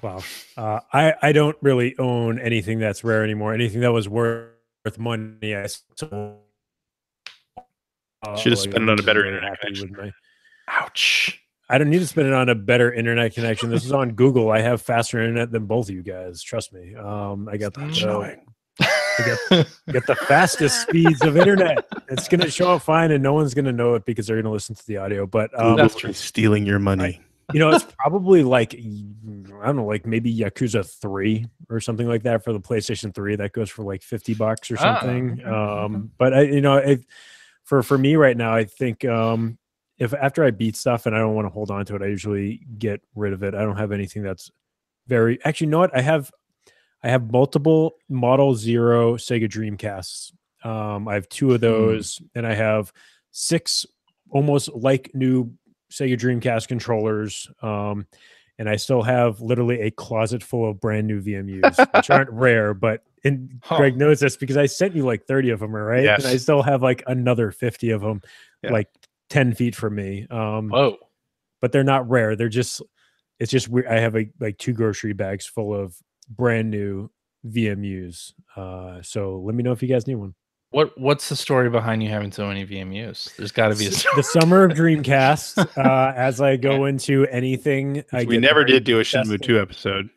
Wow. I don't really own anything that's rare anymore. Anything that was worth money, I sold. Should have spent it on a better internet connection. Ouch. I don't need to spend it on a better internet connection. This is on Google. I have faster internet than both of you guys. Trust me. I got the fastest speeds of internet. It's going to show up fine, and no one's going to know it because they're going to listen to the audio. But Google's stealing your money. It's probably like, I don't know, like maybe Yakuza 3 or something like that for the PlayStation 3 that goes for like $50 or something. But for me right now, I think if after I beat stuff and I don't want to hold on to it, I usually get rid of it. I don't have anything that's actually, you know what? I have multiple Model Zero Sega Dreamcasts. I have 2 of those, and I have 6 almost like new Sega Dreamcast controllers. And I still have literally a closet full of brand new VMUs, which aren't rare, but Greg knows this because I sent you like 30 of them, right? Yes. And I still have like another 50 of them, like 10 feet from me. Whoa. But they're not rare. It's just weird. I have like 2 grocery bags full of brand new VMUs. So let me know if you guys need one. What's the story behind you having so many VMUs? There's got to be the summer of Dreamcast. As I go into anything, we never did do a Shenmue 2 episode.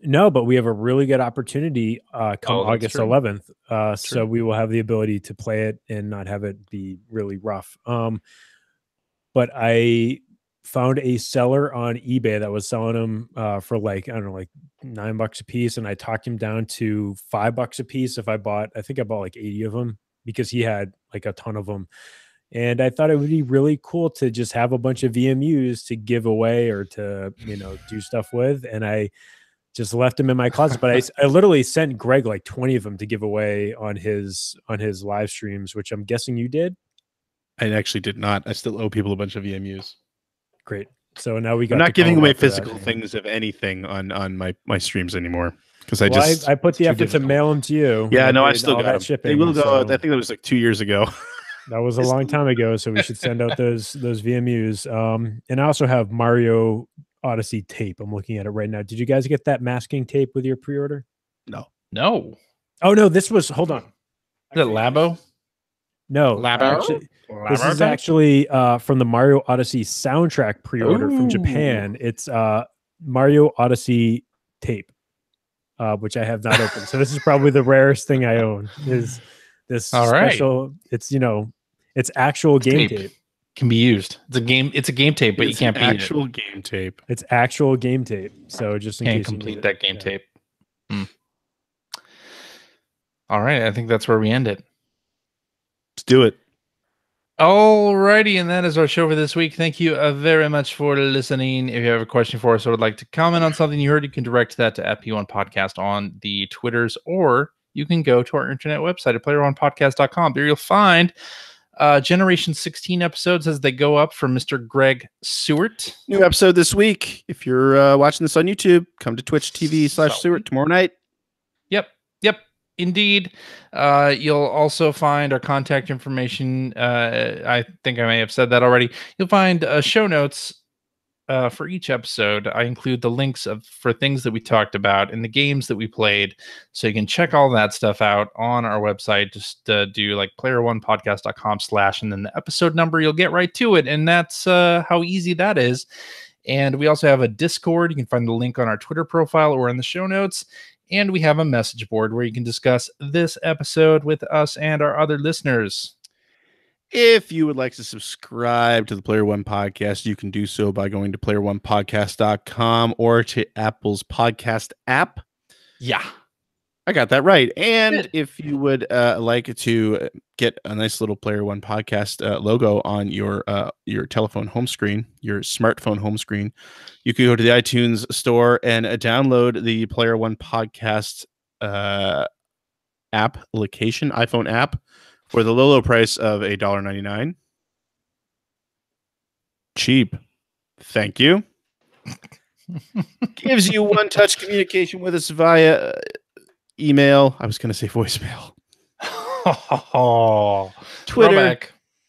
No, but we have a really good opportunity come August 11th. So we will have the ability to play it and not have it be really rough. But I found a seller on eBay that was selling them for like, I don't know, like $9 a piece. And I talked him down to $5 a piece I think I bought like 80 of them because he had like a ton of them. And I thought it would be really cool to just have a bunch of VMUs to give away or to, do stuff with. And I just left them in my closet, but I literally sent Greg like 20 of them to give away on his live streams, which I'm guessing you did. I actually did not. I still owe people a bunch of VMUs. Great. So now we got. I'm not giving away physical things of anything on my streams anymore because I put the effort to mail them to you. Yeah, no, I still got that shipping. They will go. I think that was like 2 years ago. That was a long time ago, so we should send out those VMUs. And I also have Mario Odyssey tape. I'm looking at it right now. Did you guys get that masking tape with your pre-order? No. Oh no, this was. Hold on. Is it Labo? No, this is actually from the Mario Odyssey soundtrack pre-order from Japan. It's Mario Odyssey tape, which I have not opened. So this is probably the rarest thing I own. Is this special? Right. It's actual game tape. Can be used. It's a game tape, but you can't beat actual game tape. It's actual game tape. So just in case complete that game tape. All right, I think that's where we end it. Let's do it. Alrighty, and that is our show for this week. Thank you very much for listening. If you have a question for us or would like to comment on something you heard, you can direct that to @P1 Podcast on the Twitters, or you can go to our internet website at player1podcast.com. There you'll find Generation 16 episodes as they go up from Mr. Greg Seward. New episode this week. If you're watching this on YouTube, come to twitch.tv/Seward tomorrow night. Yep. Indeed. You'll also find our contact information. I think I may have said that already. You'll find show notes for each episode. I include the links for things that we talked about and the games that we played. So you can check all that stuff out on our website. Just do like player1podcast.com/ and then the episode number, you'll get right to it. And that's how easy that is. And we also have a Discord. You can find the link on our Twitter profile or in the show notes. And we have a message board where you can discuss this episode with us and our other listeners. If you would like to subscribe to the Player One Podcast, you can do so by going to player1podcast.com or to Apple's podcast app. Yeah, I got that right. And if you would like to get a nice little Player One Podcast logo on your telephone home screen, your smartphone home screen, you can go to the iTunes store and download the Player One Podcast application, iPhone app, for the low price of $1.99. Cheap. Thank you. Gives you one-touch communication with us via email. I was going to say voicemail. Twitter,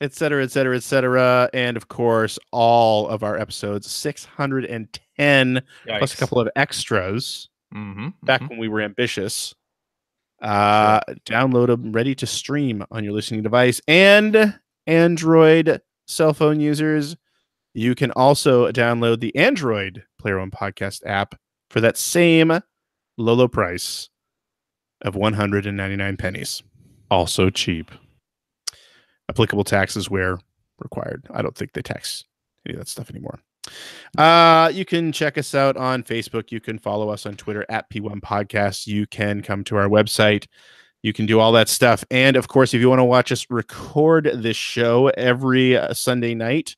etc., etc., etc. And of course, all of our episodes, 610, plus a couple of extras, back when we were ambitious. Download them, ready to stream on your listening device. And Android cell phone users, you can also download the Android Player One Podcast app for that same low price of 199 pennies. Also cheap. Applicable taxes where required. I don't think they tax any of that stuff anymore. You can check us out on Facebook. You can follow us on Twitter at P1 Podcast. You can come to our website. You can do all that stuff. And of course, if you want to watch us record this show every Sunday night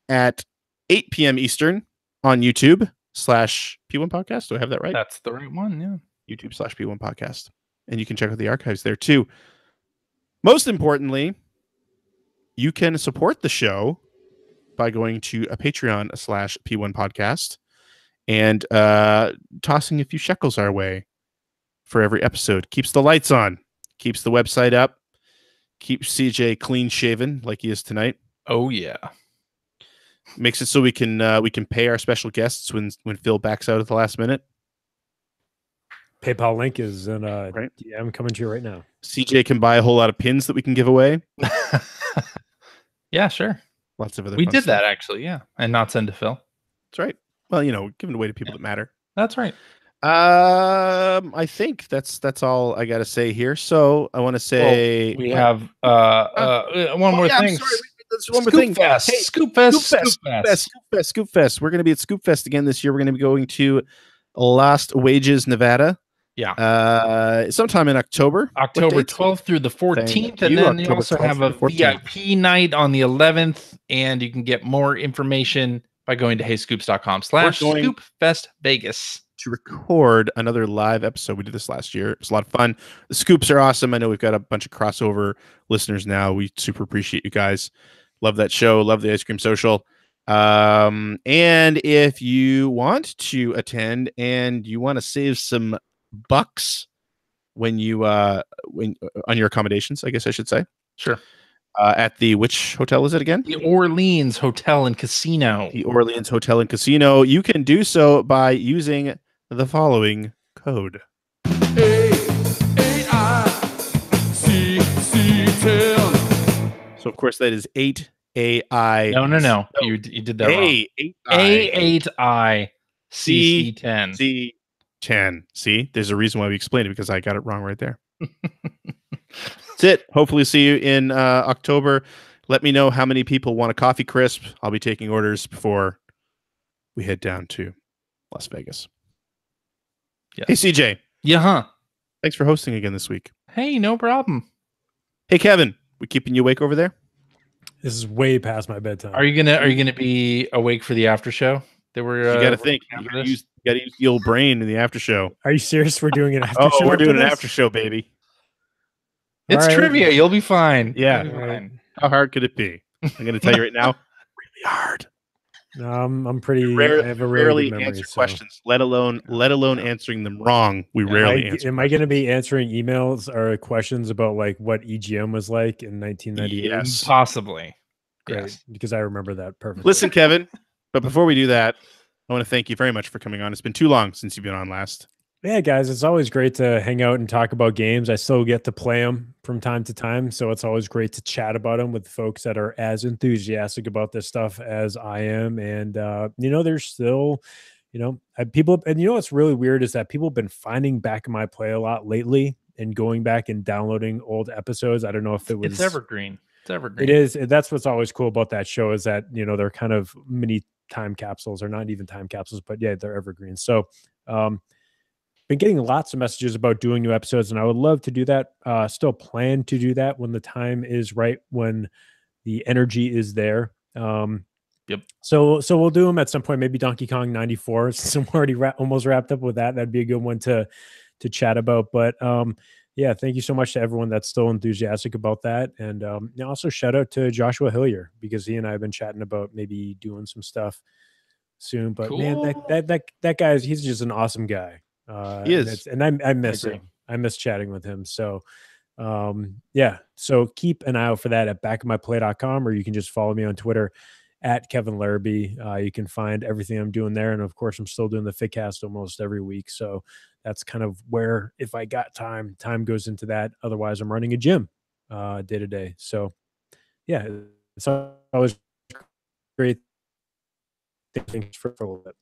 at 8 p.m. Eastern on YouTube /P1 Podcast. Do I have that right? That's the right one. Yeah. YouTube /P1 Podcast. And you can check out the archives there too. Most importantly, you can support the show by going to a Patreon /P1 Podcast and tossing a few shekels our way for every episode. Keeps the lights on, keeps the website up, keeps CJ clean shaven like he is tonight. Oh yeah. Makes it so we can pay our special guests when Phil backs out at the last minute. PayPal link is in right. DM coming to you right now. CJ can buy a whole lot of pins that we can give away. Yeah, sure. Lots of other. We did stuff. that actually, yeah, and not send to Phil. That's right. Well, giving it away to people that matter. That's right. I think that's all I got to say here. So I want to say we have one more thing. That's one more thing. Fest. Hey, Scoop Fest. We're going to be at Scoop Fest again this year. We're going to be going to Lost Wages, Nevada. Yeah. Sometime in October. October 12th through the 14th. And then they also have a VIP night on the 11th. And you can get more information by going to heyscoops.com/ScoopFestVegas. To record another live episode. We did this last year. It was a lot of fun. The Scoops are awesome. I know we've got a bunch of crossover listeners now. We super appreciate you guys. Love that show. Love the Ice Cream Social. And if you want to attend and you want to save some bucks when you on your accommodations, I guess I should say. Sure. At the which hotel is it again? The Orleans Hotel and Casino. The Orleans Hotel and Casino. You can do so by using the following code. So of course that is 8AI. No. You did that wrong. A8I CC10. C10. See, there's a reason why we explained it because I got it wrong right there. That's it. Hopefully see you in October. Let me know how many people want a coffee crisp. I'll be taking orders before we head down to Las Vegas. Yeah. Hey, CJ. Yeah. Thanks for hosting again this week. Hey, no problem. Hey, Kevin. We keeping you awake over there? This is way past my bedtime. Are you gonna be awake for the after show? You got to think. You got to use the old brain in the after show. Are you serious? We're doing an after show. Oh, we're doing an after show, baby. It's trivia. You'll be fine. Yeah. Fine. How hard could it be? I'm going to tell you right now. Really hard. I'm pretty. I have a rarely memory, answer questions, let alone answering them wrong. We rarely answer. Am I going to be answering emails or questions about like what EGM was like in 1998? Yes, possibly. Great, yes, because I remember that perfectly. Listen, Kevin, but before we do that, I want to thank you very much for coming on. It's been too long since you've been on last. Yeah, guys, it's always great to hang out and talk about games. I still get to play them from time to time, so it's always great to chat about them with folks that are as enthusiastic about this stuff as I am. And there's still, people. And what's really weird is that people have been finding back my play a lot lately and going back and downloading old episodes. I don't know if it's evergreen. It's evergreen. It is. That's what's always cool about that show is that they're kind of mini time capsules, or not even time capsules, but yeah, they're evergreen. So. Been getting lots of messages about doing new episodes, and I would love to do that. Still plan to do that when the time is right, when the energy is there. Yep. So we'll do them at some point. Maybe Donkey Kong 94. Since I'm already almost wrapped up with that, that'd be a good one to chat about. But yeah, thank you so much to everyone that's still enthusiastic about that, and also shout out to Joshua Hillier, because he and I have been chatting about maybe doing some stuff soon. But cool. Man, that guy he's just an awesome guy. He is, and I miss him. I miss chatting with him. So yeah, so keep an eye out for that at backofmyplay.com, or you can just follow me on Twitter at Kevin Larrabee. You can find everything I'm doing there, and of course I'm still doing the Fitcast almost every week, so that's kind of where, if I got time goes into that. Otherwise I'm running a gym day to day. So yeah, it's always great. Thanks for a little bit.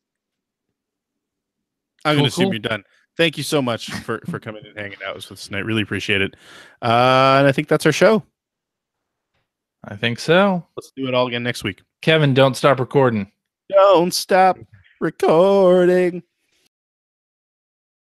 I'm going to assume you're done. Thank you so much for coming and hanging out with us tonight. Really appreciate it. And I think that's our show. I think so. Let's do it all again next week. Kevin, don't stop recording. Don't stop recording.